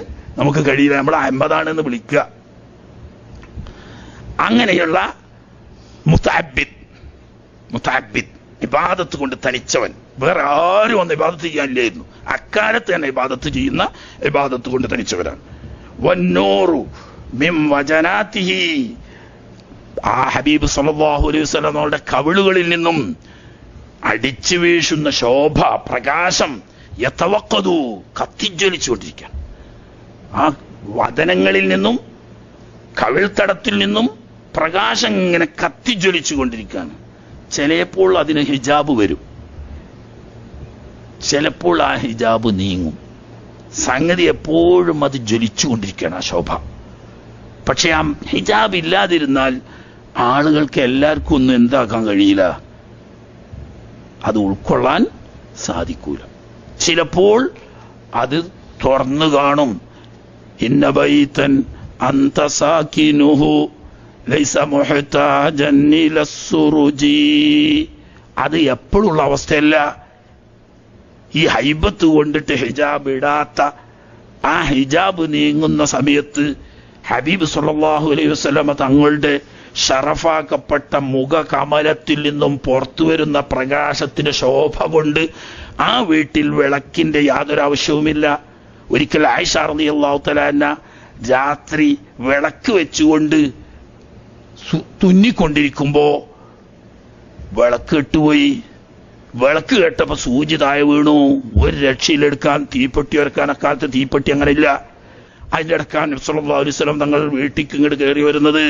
നമുക്ക് കഴിയില്ല. നമ്മൾ അഹ്മദാണെന്ന് വിളിക്കുക. അങ്ങനെയുള്ള മുതഅബ്ബിദ്, ഇബാദത്ത് കൊണ്ട് തനിച്ചവൻ, വേറെ ആരും ഒന്ന് ഇബാദത്ത് ചെയ്യാനില്ലായിരുന്നു. അക്കാലത്ത് തന്നെ ഇബാദത്ത് ചെയ്യുന്ന, ഇബാദത്ത് കൊണ്ട് തനിച്ചവരാണ്. വന്നൂറു മിൻ വജനാതിഹി, ആ ഹബീബ് സല്ലല്ലാഹു അലൈഹി വസല്ലം തങ്ങളുടെ കവിളുകളിൽ നിന്നും അടിച്ചു വീശുന്ന ശോഭ, പ്രകാശം, യതവഖദു, കത്തിജ്വലിച്ചുകൊണ്ടിരിക്കുകയാണ്. ആ വദനങ്ങളിൽ നിന്നും കവിൾത്തടത്തിൽ നിന്നും പ്രകാശം ഇങ്ങനെ കത്തിജ്വലിച്ചു കൊണ്ടിരിക്കുകയാണ്. ചിലപ്പോൾ അതിന് ഹിജാബ് വരും, ചിലപ്പോൾ ആ ഹിജാബ് നീങ്ങും. സംഗതി എപ്പോഴും അത് ജ്വലിച്ചു കൊണ്ടിരിക്കുകയാണ് ആ ശോഭ. പക്ഷെ ആ ഹിജാബ് ഇല്ലാതിരുന്നാൽ ആളുകൾക്ക് എല്ലാവർക്കും ഒന്നും എന്താക്കാൻ കഴിയില്ല, അത് ഉൾക്കൊള്ളാൻ സാധിക്കൂല. ചിലപ്പോൾ അത് തുറന്നു കാണും. ഇന്ന ബൈതൻ അന്ത സാകിനുഹു ലൈസ മുഹ്താജൻ ഇലസ്സുറുജി. അത് എപ്പോഴുള്ള അവസ്ഥയല്ല. ഈ ഹൈബത്ത് കൊണ്ടിട്ട് ഹിജാബ് ഇടാത്ത, ആ ഹിജാബ് നീങ്ങുന്ന സമയത്ത് ഹബീബ് സല്ലല്ലാഹു അലൈഹി വസല്ലമ തങ്ങളുടെ ഷറഫാക്കപ്പെട്ട മുഖകമലത്തിൽ നിന്നും പുറത്തു വരുന്ന പ്രകാശത്തിന്റെ ശോഭ കൊണ്ട് ആ വീട്ടിൽ വിളക്കിന്റെ യാതൊരു ആവശ്യവുമില്ല. ഒരിക്കൽ ആയിഷ റളിയല്ലാഹു തആല അൻഹ രാത്രി വിളക്ക് വെച്ചുകൊണ്ട് തുന്നിക്കൊണ്ടിരിക്കുമ്പോ വിളക്ക് കെട്ടുപോയി. വിളക്ക് കെട്ടപ്പോ സൂചി താഴെ വീണു. ഒരു രക്ഷയിലെടുക്കാൻ, തീപ്പെട്ടി ഇറക്കാൻ അക്കാലത്ത് തീപ്പെട്ടി അങ്ങനെ ഇല്ല. അതിൻ്റെ ഇടക്കാൻ നബി സല്ലല്ലാഹു അലൈഹി വസല്ലം തങ്ങൾ വീട്ടിലേക്ക് ഇങ്ങോട്ട് കയറി വരുന്നത്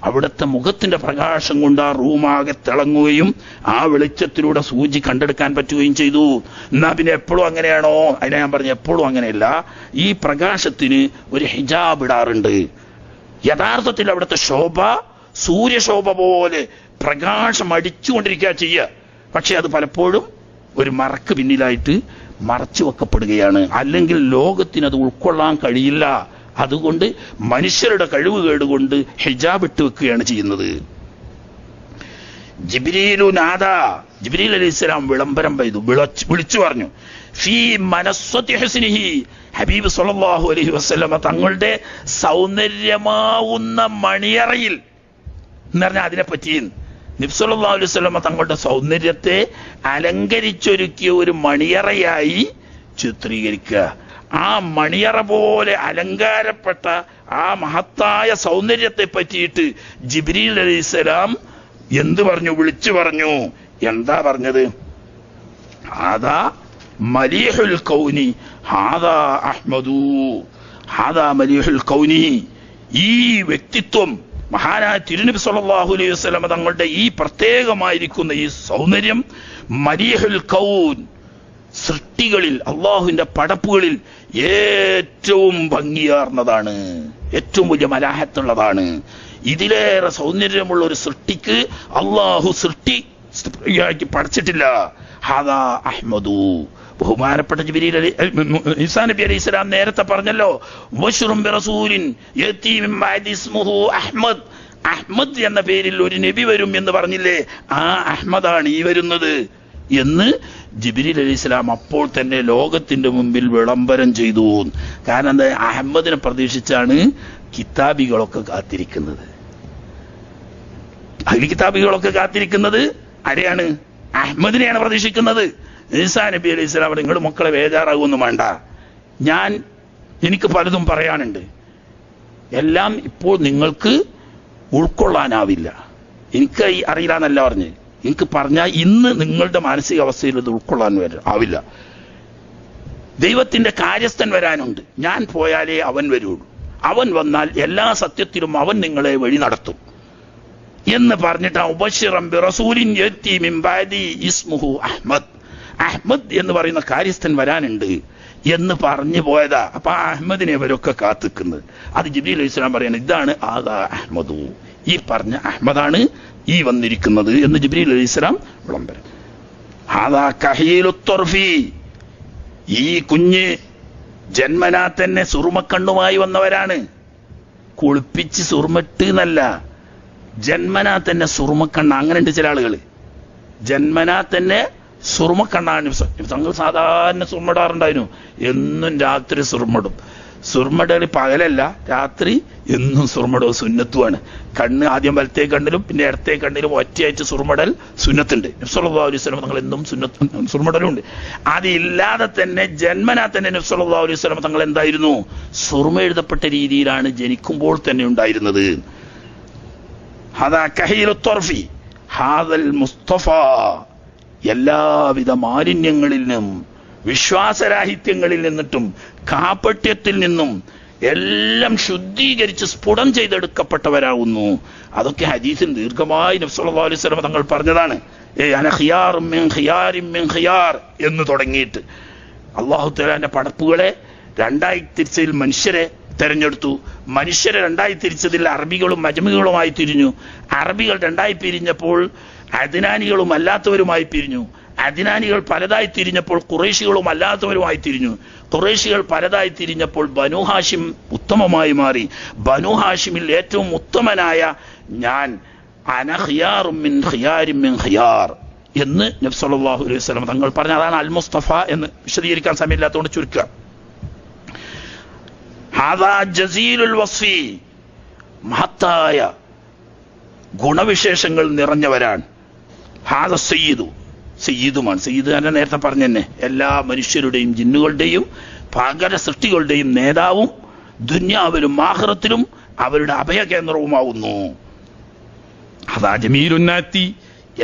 അവിടുത്തെ മുഖത്തിന്റെ പ്രകാശം കൊണ്ട് ആ റൂമാകെ തിളങ്ങുകയും ആ വെളിച്ചത്തിലൂടെ സൂചി കണ്ടെടുക്കാൻ പറ്റുകയും ചെയ്തു. എന്നാ പിന്നെ എപ്പോഴും അങ്ങനെയാണോ? അതിനെ ഞാൻ പറഞ്ഞു, എപ്പോഴും അങ്ങനെയല്ല. ഈ പ്രകാശത്തിന് ഒരു ഹിജാബ് ഇടാറുണ്ട്. യഥാർത്ഥത്തിൽ അവിടുത്തെ ശോഭ സൂര്യശോഭ പോലെ പ്രകാശം അടിച്ചുകൊണ്ടിരിക്കുക ചെയ്യുക. പക്ഷെ അത് പലപ്പോഴും ഒരു മറക്ക് പിന്നിലായിട്ട് മറച്ചു വെക്കപ്പെടുകയാണ്. അല്ലെങ്കിൽ ലോകത്തിന് അത് ഉൾക്കൊള്ളാൻ കഴിയില്ല. അതുകൊണ്ട് മനുഷ്യരുടെ കഴിവുകേട് കൊണ്ട് ഹിജാബ് ഇട്ട് വെക്കുകയാണ് ചെയ്യുന്നത്. ജിബ്രീലു നാദ, ജിബ്രീൽ അലൈഹിസ്സലാം വിളംബരം ചെയ്തു, വിളിച്ചു പറഞ്ഞു. ഫീ മനസ്വതി ഹുസ്നിഹി, ഹബീബ് സല്ലല്ലാഹു അലൈഹി വസല്ലമ തങ്ങളുടെ സൗന്ദര്യമാവുന്ന മണിയറയിൽ എന്ന് പറഞ്ഞാൽ അതിനെപ്പറ്റി നബി സല്ലല്ലാഹു അലൈഹി വസല്ലമ തങ്ങളുടെ സൗന്ദര്യത്തെ അലങ്കരിച്ചൊരുക്കിയ ഒരു മണിയറയായി ചിത്രീകരിക്കുക. ആ മണിയറ പോലെ അലങ്കാരപ്പെട്ട ആ മഹത്തായ സൗന്ദര്യത്തെ പറ്റിയിട്ട് ജിബ്രീൽ അലൈഹിസ്സലാം എന്ത് പറഞ്ഞു? വിളിച്ചു പറഞ്ഞു. എന്താ പറഞ്ഞത്? ഹാദാ മലീഹുൽ കൗനി ഹാദാ അഹ്മദു, ഹാദാ മലീഹുൽ കൗനി. ഈ വ്യക്തിത്വം, മഹാനായ തിരുനബി സല്ലല്ലാഹു അലൈഹി വസല്ലം തങ്ങളുടെ ഈ പ്രത്യേകമായിരിക്കുന്ന ഈ സൗന്ദര്യം, മലീഹുൽ കൗൻ, സൃഷ്ടികളിൽ, അള്ളാഹുവിന്റെ പടപ്പുകളിൽ ഏറ്റവും ഭംഗിയാർന്നതാണ്, ഏറ്റവും വലിയ മലാഹത്തുള്ളതാണ്. ഇതിലേറെ സൗന്ദര്യമുള്ള ഒരു സൃഷ്ടിക്ക് അള്ളാഹു സൃഷ്ടിയാക്കി പഠിച്ചിട്ടില്ല. ഹാദാ അഹ്മദു. ബഹുമാനപ്പെട്ട ജിബ്രീൽ ഈസാ നബി അലൈഹി സ്വലാം നേരത്തെ പറഞ്ഞല്ലോ, വശറും ബിറസൂലിൻ യഅതി മിൻ ബഅദി ഇസ്മുഹു അഹ്മദ്. അഹ്മദ് എന്ന പേരിൽ ഒരു നബി വരും എന്ന് പറഞ്ഞില്ലേ, ആ അഹ്മദാണ് ഈ വരുന്നത് എന്ന് ജിബ്രീൽ അലൈഹിസ്സലാം അപ്പോൾ തന്നെ ലോകത്തിന്റെ മുമ്പിൽ വിളംബരം ചെയ്തു. കാരണം എന്താ, അഹമ്മദിനെ പ്രതീക്ഷിച്ചാണ് കിതാബികളൊക്കെ കാത്തിരിക്കുന്നത്. അഹ്ലി കിതാബികളൊക്കെ കാത്തിരിക്കുന്നത് ആരെയാണ്? അഹമ്മദിനെയാണ് പ്രതീക്ഷിക്കുന്നത്. ഈസാ നബി അലൈഹിസ്സലാം നിങ്ങൾ മക്കളെ ബേജാറാകുമൊന്നും വേണ്ട, എനിക്ക് പലതും പറയാനുണ്ട്, എല്ലാം ഇപ്പോൾ നിങ്ങൾക്ക് ഉൾക്കൊള്ളാനാവില്ല. എനിക്ക് അറിയില്ല എന്നല്ല പറഞ്ഞ്, എനിക്ക് പറഞ്ഞാൽ ഇന്ന് നിങ്ങളുടെ മാനസികാവസ്ഥയിൽ ഇത് ഉൾക്കൊള്ളാൻ ആവില്ല. ദൈവത്തിന്റെ കാര്യസ്ഥൻ വരാനുണ്ട്, ഞാൻ പോയാലേ അവൻ വരുള്ളൂ, അവൻ വന്നാൽ എല്ലാ സത്യത്തിലും അവൻ നിങ്ങളെ വഴി നടത്തും എന്ന് പറഞ്ഞിട്ട് ഉബശ്ശിറൻ ബിറസൂലിൻ യഅതി മിൻ ബഅദി ഇസ്മുഹു അഹ്മദ്. അഹ്മദ് എന്ന് പറയുന്ന കാര്യസ്ഥൻ വരാനുണ്ട് എന്ന് പറഞ്ഞു പോയതാ. അപ്പൊ ആ അഹ്മദിനെ ഇവരൊക്കെ കാത്തിക്കുന്നത്. അത് ജിബ്രീൽ അലൈഹി സ്വലാം പറയാണ്, ഇതാണ് ആദാ അഹ്മദു, ഈ പറഞ്ഞ അഹ്മദാണ് ഈ വന്നിരിക്കുന്നത് എന്ന് ജിബ്രീൽ അലൈഹി സ്വലാം വിളംബരം. ഹാദാ കഹീലു ത്വർഫി. ഈ കുഞ്ഞ് ജന്മനാ തന്നെ സുറുമക്കണ്ണുമായി വന്നവരാണ്. കുളിപ്പിച്ച് സുറുമട്ട് എന്നല്ല, ജന്മനാ തന്നെ സുറുമക്കണ്ണ. അങ്ങനെയുണ്ട് ചില ആളുകൾ, ജന്മനാ തന്നെ സുറുമക്കണ്ണാണ്. തങ്ങൾ സാധാരണ സുറുമടാറുണ്ടായിരുന്നു, എന്നും രാത്രി സുറുമടും. സുറുമടൽ പകലല്ല, രാത്രി എന്നും സുറുമടവും സുന്നത്തുമാണ്. കണ്ണ് ആദ്യം വലത്തേ കണ്ണിലും പിന്നെ ഇടത്തേ കണ്ണിലും ഒറ്റയായിട്ട് സുറുമടൽ സുന്നത്തുണ്ട്. നബി സല്ലല്ലാഹു അലൈഹി വസല്ലം തങ്ങൾ എന്നും സുറുമടലുണ്ട്. അതില്ലാതെ തന്നെ ജന്മനാ തന്നെ നബി സല്ലല്ലാഹു അലൈഹി വസല്ലം തങ്ങൾ എന്തായിരുന്നു, സുറുമ എഴുതപ്പെട്ട രീതിയിലാണ് ജനിക്കുമ്പോൾ തന്നെ ഉണ്ടായിരുന്നത്. ഹാദാ കഹീലു ത്വർഫി ഹാദൽ മുസ്തഫ. എല്ലാവിധ മാലിന്യങ്ങളിൽ നിന്നും, വിശ്വാസരാഹിത്യങ്ങളിൽ നിന്നിട്ടും കാപട്യത്തിൽ നിന്നും എല്ലാം ശുദ്ധീകരിച്ച് സ്ഫുടം ചെയ്തെടുക്കപ്പെട്ടവരാകുന്നു. അതൊക്കെ ഹദീസിൽ ദീർഘമായി നബി സല്ലല്ലാഹു അലൈഹി വസല്ലം തങ്ങൾ പറഞ്ഞതാണ്. അന ഖിയാറും മിൻ ഖിയാരിൻ മിൻ ഖിയാർ എന്ന് തുടങ്ങിയിട്ട് അല്ലാഹു തആലാന്റെ പടപ്പുകളെ രണ്ടായി തിരിച്ചതിൽ മനുഷ്യരെ തെരഞ്ഞെടുത്തു. മനുഷ്യരെ രണ്ടായി തിരിച്ചതിൽ അറബികളും അജ്മികളുമായി തിരിഞ്ഞു. അറബികൾ രണ്ടായി പിരിഞ്ഞപ്പോൾ അദ്നാനികളും അല്ലാത്തവരുമായി പിരിഞ്ഞു. അദ്നാനികൾ പലതായി തിരിഞ്ഞപ്പോൾ ഖുറൈശികളും അല്ലാത്തവരുമായി തിരിഞ്ഞു. ഖുറൈശികൾ പലതായി തിരിഞ്ഞപ്പോൾ ബനു ഹാഷിം ഉത്തമമായി മാറി. ബനു ഹാഷിമിൽ ഏറ്റവും ഉത്തമനായ ഞാൻ അന ഖിയാറും മിൻ ഖിയാരിൻ മിൻ ഖിയാർ എന്ന് നബി സല്ലല്ലാഹു അലൈഹി വസല്ലം തങ്ങൾ പറഞ്ഞു. അതാണ് അൽ മുസ്തഫ എന്ന് വിശദീകരിക്കാൻ സമയമില്ലാത്തതുകൊണ്ട് ചുരുക്കുക. ഹാദാ ജസീലുൽ വസ്ഫി. മഹത്തായ ഗുണവിശേഷങ്ങൾ നിറഞ്ഞവരാണ്. ഹാദ സയ്യിദു. സയ്യിദുമാണ്. സയ്യിദ് തന്നെ നേരത്തെ പറഞ്ഞു തന്നെ, എല്ലാ മനുഷ്യരുടെയും ജിന്നുകളുടെയും പകര സൃഷ്ടികളുടെയും നേതാവും ദുന്യാവിലും ആഖിറത്തിലും അവരുടെ അഭയകേന്ദ്രവുമാവുന്നു. അതാ ജമീലുന്നാത്തി.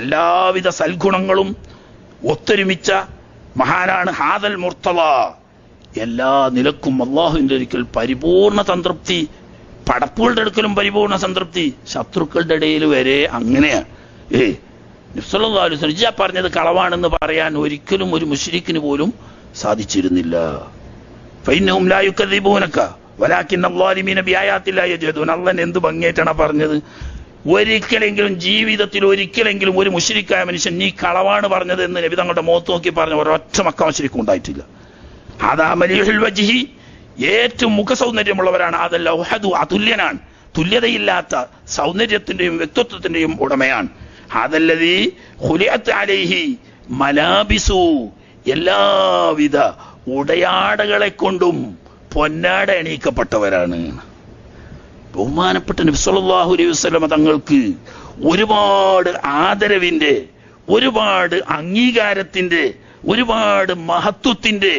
എല്ലാവിധ സൽഗുണങ്ങളും ഒത്തൊരുമിച്ച മഹാനാണ്. ഹാദൽ മുർത്തള. എല്ലാ നിലക്കും അള്ളാഹുവിന്റെ ഒരിക്കൽ പരിപൂർണ സംതൃപ്തി, പടപ്പുകളുടെ അടുക്കലും പരിപൂർണ സംതൃപ്തി, ശത്രുക്കളുടെ ഇടയിൽ വരെ അങ്ങനെയാണ്. നബി സല്ലല്ലാഹു അലൈഹി വസല്ലം ഇജ്ജ പറഞ്ഞത് കളവാണെന്ന് പറയാൻ ഒരിക്കലും ഒരു മുശ്രിക്കിന് പോലും സാധിച്ചിരുന്നില്ല. ഫഇന്നഹും ലാ യുകദ്ദിബൂനക വലാകിന്ന അല്ലാലിമീന ബിആയാത്തില്ലാഹി യജ്ഹദൂൻ. അല്ലാഹ് എന്ത് ഭംഗിയായിട്ടാണ് പറഞ്ഞത്. ഒരിക്കലെങ്കിലും ജീവിതത്തിൽ ഒരിക്കലെങ്കിലും ഒരു മുശ്രിക്കായ മനുഷ്യൻ നീ കളവാണ് പറഞ്ഞത് എന്ന് നബി തങ്ങളുടെ മുഖത്ത് നോക്കി പറഞ്ഞ ഒരൊറ്റ മക്ക മുശ്രിക്കും ഉണ്ടായിട്ടില്ല. ഹാദാ മലീഹുൽ വജ്ഹി. ഏറ്റവും മുഖസൗന്ദര്യമുള്ളവരാണ്. അതല്ല ഉഹദു. അതുല്യനാണ്, തുല്യതയില്ലാത്ത സൗന്ദര്യത്തിന്റെയും വ്യക്തിത്വത്തിന്റെയും ഉടമയാണ്. ഹാദല്ലദീ ഖുലിഅത് അലൈഹി മലാബിസു. എല്ലാവിധ ഉടയാടകളെ കൊണ്ടും പൊന്നാട അണിയിക്കപ്പെട്ടവരാണ്. ബഹുമാനപ്പെട്ട നബി സല്ലല്ലാഹു അലൈഹി വസല്ലം തങ്ങൾക്ക് ഒരുപാട് ആദരവിന്റെ, ഒരുപാട് അംഗീകാരത്തിന്റെ, ഒരുപാട് മഹത്വത്തിന്റെ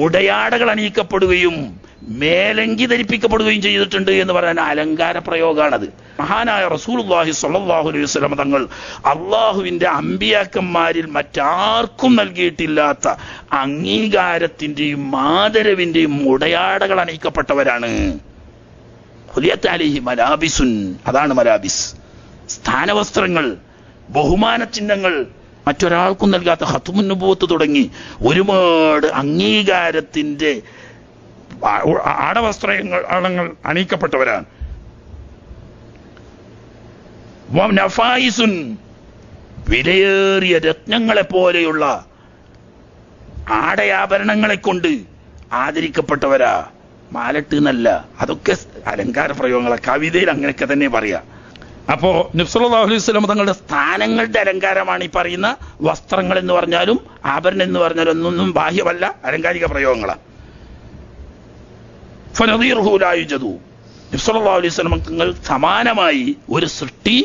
ഉടയാടകൾ അണിയിക്കപ്പെടുകയും മേലങ്കി ധരിപ്പിക്കപ്പെടുകയും ചെയ്തിട്ടുണ്ട് എന്ന് പറയാൻ അലങ്കാര പ്രയോഗമാണത്. മഹാനായ റസൂലുള്ളാഹി സ്വല്ലല്ലാഹു അലൈഹി വസല്ലം തങ്ങൾ അള്ളാഹുവിന്റെ അമ്പിയാക്കന്മാരിൽ മറ്റാർക്കും നൽകിയിട്ടില്ലാത്ത അംഗീകാരത്തിന്റെയും ആദരവിന്റെയും ഉടയാടകൾ അണിയിക്കപ്പെട്ടവരാണ്. ഖുലിയത്ത് അലൈഹി മലാബിസുൻ. അതാണ് മലാബിസ്. സ്ഥാനവസ്ത്രങ്ങൾ, ബഹുമാന ചിഹ്നങ്ങൾ മറ്റൊരാൾക്കും നൽകാത്ത ഖത്മുൻ നുബുവത്ത് തുടങ്ങി ഒരുപാട് അംഗീകാരത്തിന്റെ ആടവസ്ത്രങ്ങൾ അണിയിക്കപ്പെട്ടവരാണ്. നഫായിസുൻ, വിലയേറിയ രത്നങ്ങളെ പോലെയുള്ള ആടയാഭരണങ്ങളെ കൊണ്ട് ആദരിക്കപ്പെട്ടവരാ. മാലട്ട് എന്നല്ല, അതൊക്കെ അലങ്കാര പ്രയോഗങ്ങളെ, കവിതയിൽ അങ്ങനെയൊക്കെ തന്നെ പറയാ. അപ്പോ നബി സല്ലല്ലാഹു അലൈഹി വസല്ലം തങ്ങളുടെ സ്ഥാനങ്ങളുടെ അലങ്കാരമാണ് ഈ പറയുന്ന വസ്ത്രങ്ങൾ എന്ന് പറഞ്ഞാലും ആഭരണം എന്ന് പറഞ്ഞാലും ഒന്നും ബാഹ്യമല്ല, അലങ്കാരിക പ്രയോഗങ്ങളാണ്. ഫനദീറുഹു ലാ യുജദു, നബി സല്ലല്ലാഹു അലൈഹി വസല്ലം തങ്ങൾ സമാനമായി ഒരു സൃഷ്ടി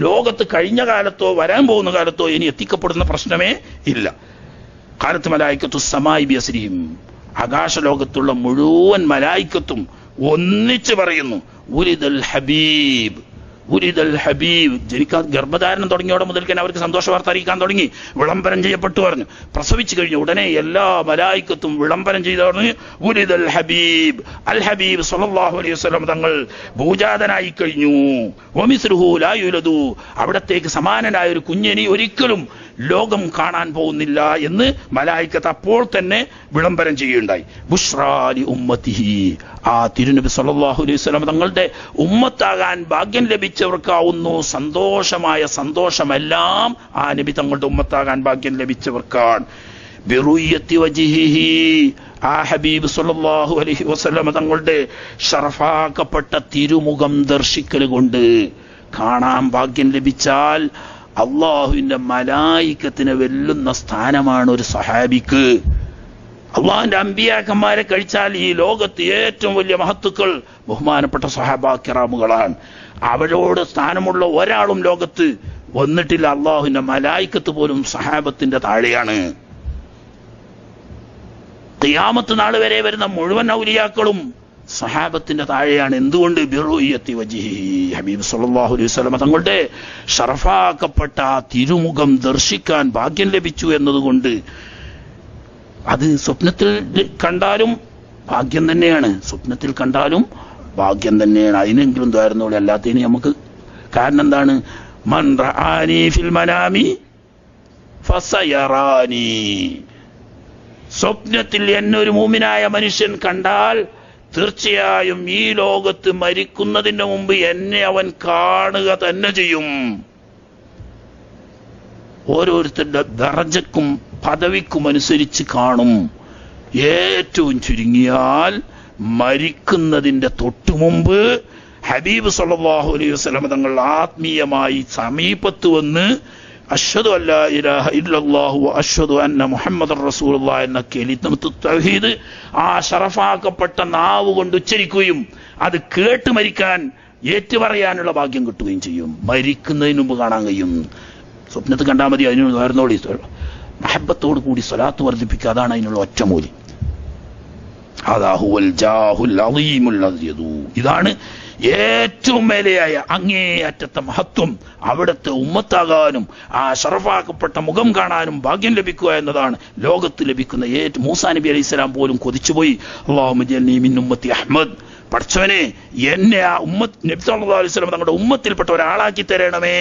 ലോകത്ത് കഴിഞ്ഞ കാലത്തോ വരാൻ പോകുന്ന കാലത്തോ ഇനി എത്തിക്കപ്പെടുന്ന പ്രശ്നമേ ഇല്ല. കാലത്ത് മലായിക്കത്തു സമായി ബിയസ്രിഹിം, ആകാശലോകത്തുള്ള മുഴുവൻ മലായിക്കത്തും ഒന്നിച്ച് പറയുന്നു ഉലിദൽ ഹബീബ്, ഉലിദൽ ഹബീബ്. ജനിക്കാൻ ഗർഭധാരണം തുടങ്ങിയോടെ മുതൽ തന്നെ അവർക്ക് സന്തോഷ വാർത്ത അറിയിക്കാൻ തുടങ്ങി. വിളംബരം ചെയ്യപ്പെട്ടു പറഞ്ഞു. പ്രസവിച്ചു കഴിഞ്ഞു ഉടനെ എല്ലാ മലായിക്കത്തും വിളംബരം ചെയ്തു പറഞ്ഞു ഉലിദൽ ഹബീബ്, അൽ ഹബീബ് സ്വല്ലല്ലാഹു അലൈഹി വസല്ലം തങ്ങൾ ഭൂജാതനായി കഴിഞ്ഞു. വമിസ്ലുഹു ലാ യുലദു, അവിടത്തേക്ക് സമാനനായ ഒരു കുഞ്ഞിനി ഒരിക്കലും ലോകം കാണാൻ പോകുന്നില്ല എന്ന് മലായിക്കത്ത് അപ്പോൾ തന്നെ വിളംബരം ചെയ്യുകയുണ്ടായി. ബുഷ്റാലി ഉമ്മത്തിഹി, ആ തിരുനബി സല്ലല്ലാഹു അലൈഹി വസല്ലം തങ്ങളുടെ ഉമ്മത്താകാൻ ഭാഗ്യം ലഭിച്ചവർക്കാവുന്നു സന്തോഷമായ സന്തോഷമെല്ലാം ആ നബി തങ്ങളുടെ ഉമ്മത്താകാൻ ഭാഗ്യം ലഭിച്ചവർക്കാണ്. ബിറുയ്യത്തി വജ്ഹിഹി, ആ ഹബീബ് സല്ലല്ലാഹു അലൈഹി വസല്ലം തങ്ങളുടെ ശറഫാക്കപ്പെട്ട തിരുമുഖം ദർശിക്കൽ കൊണ്ട് കാണാൻ ഭാഗ്യം ലഭിച്ചാൽ അള്ളാഹുവിന്റെ മലായിക്കത്തിനെ വെല്ലുന്ന സ്ഥാനമാണ് ഒരു സഹാബിക്ക്. അള്ളാഹുവിന്റെ അമ്പിയാക്കന്മാരെ കഴിച്ചാൽ ഈ ലോകത്ത് ഏറ്റവും വലിയ മഹത്തുക്കൾ ബഹുമാനപ്പെട്ട സഹാബാ കിറാമുകളാണ്. അവരോട് സ്ഥാനമുള്ള ഒരാളും ലോകത്ത് വന്നിട്ടില്ല. അള്ളാഹുവിന്റെ മലായിക്കത്ത് പോലും സഹാബത്തിന്റെ താഴെയാണ്. ഖിയാമത്ത് നാൾ വരെ വരുന്ന മുഴുവൻ ഔലിയാക്കളും സഹാബത്തിന്റെ താഴെയാണ്. എന്തുകൊണ്ട്? ബിറുയ്യത്തി വജ്ഹിഹി, ഹബീബ് സല്ലല്ലാഹു അലൈഹി വസല്ലം തങ്ങളുടെ ശറഫാക്കപ്പെട്ട തിരുമുഖം ദർശിക്കാൻ ഭാഗ്യം ലഭിച്ചു എന്നതുകൊണ്ട്. അത് സ്വപ്നത്തിൽ കണ്ടാലും ഭാഗ്യം തന്നെയാണ്, സ്വപ്നത്തിൽ കണ്ടാലും ഭാഗ്യം തന്നെയാണ്. അതിനെങ്കിലും ദ്വാരുന്നോളെ, അല്ലാത്തതിന് നമുക്ക്. കാരണം എന്താണ്? മൻ റആനി ഫിൽ മനാമി ഫസയറാനി, സ്വപ്നത്തിൽ എന്നെ ഒരു മുഅ്മിനായ മനുഷ്യൻ കണ്ടാൽ തീർച്ചയായും ഈ ലോകത്ത് മരിക്കുന്നതിന് മുമ്പ് എന്നെ അവൻ കാണുക തന്നെ ചെയ്യും. ഓരോരുത്തരുടെ ദറജക്കും പദവിക്കും അനുസരിച്ച് കാണും. ഏറ്റവും ചുരുങ്ങിയാൽ മരിക്കുന്നതിന്റെ തൊട്ടു മുമ്പ് ഹബീബ് സല്ലല്ലാഹു അലൈഹി വസല്ലം തങ്ങൾ ആത്മീയമായി സമീപത്ത് വന്ന് അഷ്ഹദു അല്ലാ ഇലാഹ ഇല്ലല്ലാഹു വ അഷ്ഹദു അന്ന മുഹമ്മദർ റസൂലുള്ളാഹി എന്ന കലിമത്തു തൗഹീദ് ആ ശറഫാക്കപ്പെട്ട നാവ് കൊണ്ട് ഉച്ചരിക്കുകയും അത് കേട്ട് മരിക്കാൻ ഏറ്റുപറയാനുള്ള ഭാഗ്യം കിട്ടുകയും ചെയ്യും. മരിക്കുന്നതിന് മുമ്പ് കാണാൻ കഴിയും. സ്വപ്നത്തിൽ കണ്ടാൽ മതി. അതിനുള്ള വേർന്നോളി മഹബത്തോട് കൂടി സ്വലാത്ത് വർദ്ധിപ്പിക്കുക. അതാണ് അതിനുള്ള ഒറ്റമൂലി. ഇതാണ് ഏറ്റവും മേലെയായ അങ്ങേയറ്റത്തെ മഹത്വം. അവിടുത്തെ ഉമ്മത്താകാനും ആ ശറഫാക്കപ്പെട്ട മുഖം കാണാനും ഭാഗ്യം ലഭിക്കുക എന്നതാണ് ലോകത്ത് ലഭിക്കുന്ന ഏറ്റവും. മൂസാ നബി അലൈഹി സ്വലാം പോലും കൊതിച്ചുപോയി, അല്ലാഹുമ്മ ജഅൽനി മിൻ ഉമ്മത്തി അഹ്മദ്, പടച്ചവനെ എന്നെ ആ നബി സല്ലല്ലാഹു അലൈഹി വസല്ലം തങ്ങളുടെ ഉമ്മത്തിൽപ്പെട്ട ഒരാളാക്കി തരണമേ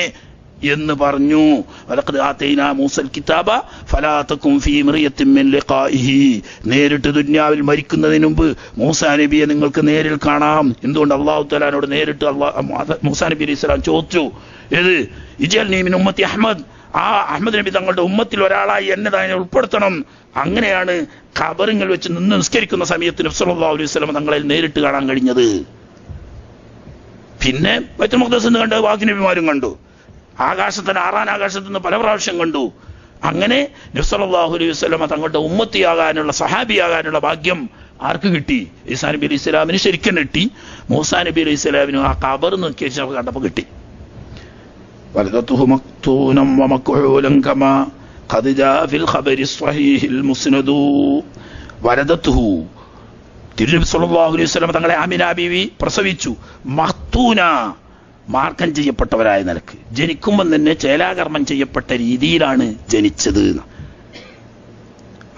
എന്ന് പറഞ്ഞു. വലഖദ് ആതൈനാ മൂസൽ കിതാബ ഫലാ തകും ഫീ മിർയത്തിൻ മിൻ ലിഖാഇഹി, നേരിട്ട് ദുനിയാവിൽ മരിക്കുന്നതിന് മുമ്പ് മൂസാ നബിയെ നിങ്ങൾക്ക് നേരിൽ കാണാം. എന്തുകൊണ്ട്? അല്ലാഹു തആലയോട് നേരിട്ട് മൂസാ നബി അലൈഹി സ്വലാം ചോദിച്ചു, ഏത് ഇജൽനി മിൻ ഉമ്മത്തി അഹ്മദ്, ആ അഹ്മദ് നബി തങ്ങളുടെ ഉമ്മത്തിൽ ഒരാളായി എന്നെ തന്നെ ഉൾപ്പെടുത്തണം. അങ്ങനെയാണ് ഖബറിൽ വെച്ച് നിന്ന് നിസ്കരിക്കുന്ന സമയത്ത് നബി സല്ലല്ലാഹു അലൈഹി വസല്ലം തങ്ങളെ നേരിട്ട് കാണാൻ കഴിഞ്ഞത്. പിന്നെ ബൈത്തുൽ മുഖദ്ദസ് കണ്ട് ബാക്കി നബിമാരും കണ്ടു. ആകാശത്തിന് ആറാൻ ആകാശത്ത് നിന്ന് പല പ്രാവശ്യം കണ്ടു. അങ്ങനെ നബി സല്ലല്ലാഹു അലൈഹി വസല്ലം തങ്ങളുടെ ഉമ്മത്തിയാകാനുള്ള സഹാബിയാകാനുള്ള ഭാഗ്യം ആർക്ക് കിട്ടി? ഈസാ നബി അലൈഹി സ്വലാമിന് ശരിക്കും കിട്ടി. മൂസാ നബി അലൈഹി സ്വലാമിന് ആ ഖബർ നോക്കി കണ്ടപ്പോൾ കിട്ടി. വലദതുഹു മക്തൂനം വമക്ഹൂലൻ കമാ ഖദ് ജാ ഫിൽ ഖബരി സ്വഹീഹിൽ മുസ്നദു. വലദതുഹു, തിരുനബി സല്ലല്ലാഹു അലൈഹി വസല്ലം തങ്ങളെ ആമിന ബീവി പ്രസവിച്ചു. മഖ്തൂന, മാർക്കം ചെയ്യപ്പെട്ടവരായ നിലക്ക്. ജനിക്കുമ്പോൾ തന്നെ ചേലാകർമ്മം ചെയ്യപ്പെട്ട രീതിയിലാണ് ജനിച്ചത്.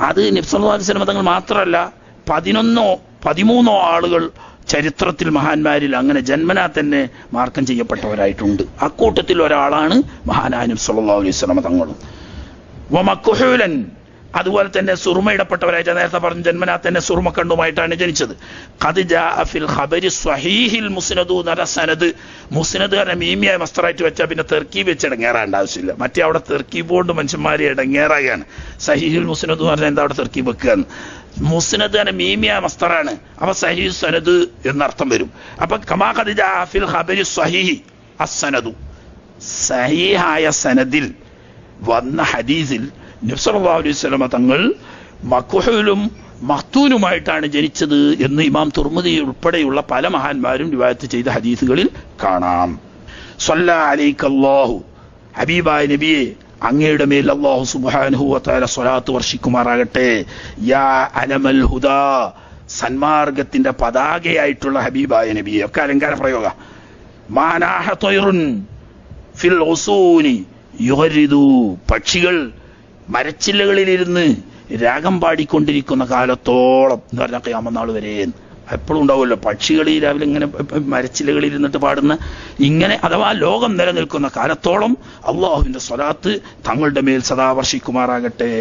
അത് നബി സല്ലല്ലാഹു അലൈഹി വസല്ലം തങ്ങൾ മാത്രമല്ല, 13 ആളുകൾ ചരിത്രത്തിൽ മഹാന്മാരിൽ അങ്ങനെ ജന്മനാ തന്നെ മാർക്കം ചെയ്യപ്പെട്ടവരായിട്ടുണ്ട്. അക്കൂട്ടത്തിൽ ഒരാളാണ് മഹാനായ നബി സല്ലല്ലാഹു അലൈഹി വസല്ലം തങ്ങളും. വമക്കുഹൂലൻ, അതുപോലെ തന്നെ സുറുമയിടപ്പെട്ടവരായിട്ട് നേരത്തെ പറഞ്ഞു ജന്മനാ തന്നെ സുറുമ കണ്ണുമായിട്ടാണ് ജനിച്ചത്. ഖദ് ജാഅ ഫിൽ ഖബരി സ്വഹീഹിൽ മുസ്നദു നര സനദ്. മുസ്നദ് പറഞ്ഞ മീമിയായ മസ്തറായിട്ട് വെച്ചാൽ പിന്നെ തെർക്കീബ് വെച്ച് ഇടങ്ങേറാണ്ട് ആവശ്യമില്ല. മറ്റേ അവിടെ തെർക്കീബ് കൊണ്ട് മനുഷ്യന്മാരെ ഇടങ്ങേറായാണ്. സഹീഹുൽ മുസ്നദ് എന്ന് പറഞ്ഞാൽ എന്താ അവിടെ തെർക്കീബ് വെക്കുകയാണ്. മുസ്നദ് തന്നെ മീമിയായ മസ്തറാണ്, അപ്പൊ സഹീഹ് സനദ് എന്നർത്ഥം വരും. അപ്പൊ കമാ ഖദ് ജാഅ ഫിൽ ഖബരി സ്വഹീഹി അസ്സനദു, സഹീഹായ സനദിൽ വന്ന ഹദീസിൽ നബി സല്ലല്ലാഹു അലൈഹി വസല്ലം തങ്ങൾ മക്ഹൂലും മഖ്തൂനുമായിട്ടാണ് ജനിച്ചത് എന്ന് ഇമാം തുർമുദി ഉൾപ്പെടെയുള്ള പല മഹാന്മാരും റിവായത്ത് ചെയ്ത ഹദീസുകളിൽ കാണാം. സ്വല്ലല്ലാഹു അലൈക്കല്ലാഹു, ഹബീബായ നബിയെ അങ്ങയുടെ മേൽ അല്ലാഹു സുബ്ഹാനഹു വ തആല സ്വലാത്ത് വർഷിക്കുമാറാകട്ടെ. യാ അലമൽ ഹുദാ, സന്മാർഗത്തിന്റെ പതാകയായിട്ടുള്ള ഹബീബായ നബിയെ. ഒക്കെ അലങ്കാര പ്രയോഗ. മാനാഹ ത്വയ്റുൻ ഫിൽ ഉസൂനി യുഗരിദു, പക്ഷികൾ മരച്ചില്ലകളിലിരുന്ന് രാഗം പാടിക്കൊണ്ടിരിക്കുന്ന കാലത്തോളം എന്ന് പറഞ്ഞാൽ ഖിയാമത്ത് നാൾ വരെ. എപ്പോഴും ഉണ്ടാവുമല്ലോ പക്ഷികൾ ഈ രാവിലെ ഇങ്ങനെ മരച്ചില്ലകളിൽ ഇരുന്നിട്ട് പാടുന്ന ഇങ്ങനെ. അഥവാ ലോകം നിലനിൽക്കുന്ന കാലത്തോളം അള്ളാഹുവിന്റെ സ്വലാത്ത് തങ്ങളുടെ മേൽ സദാ വർഷിക്കുമാറാകട്ടെ.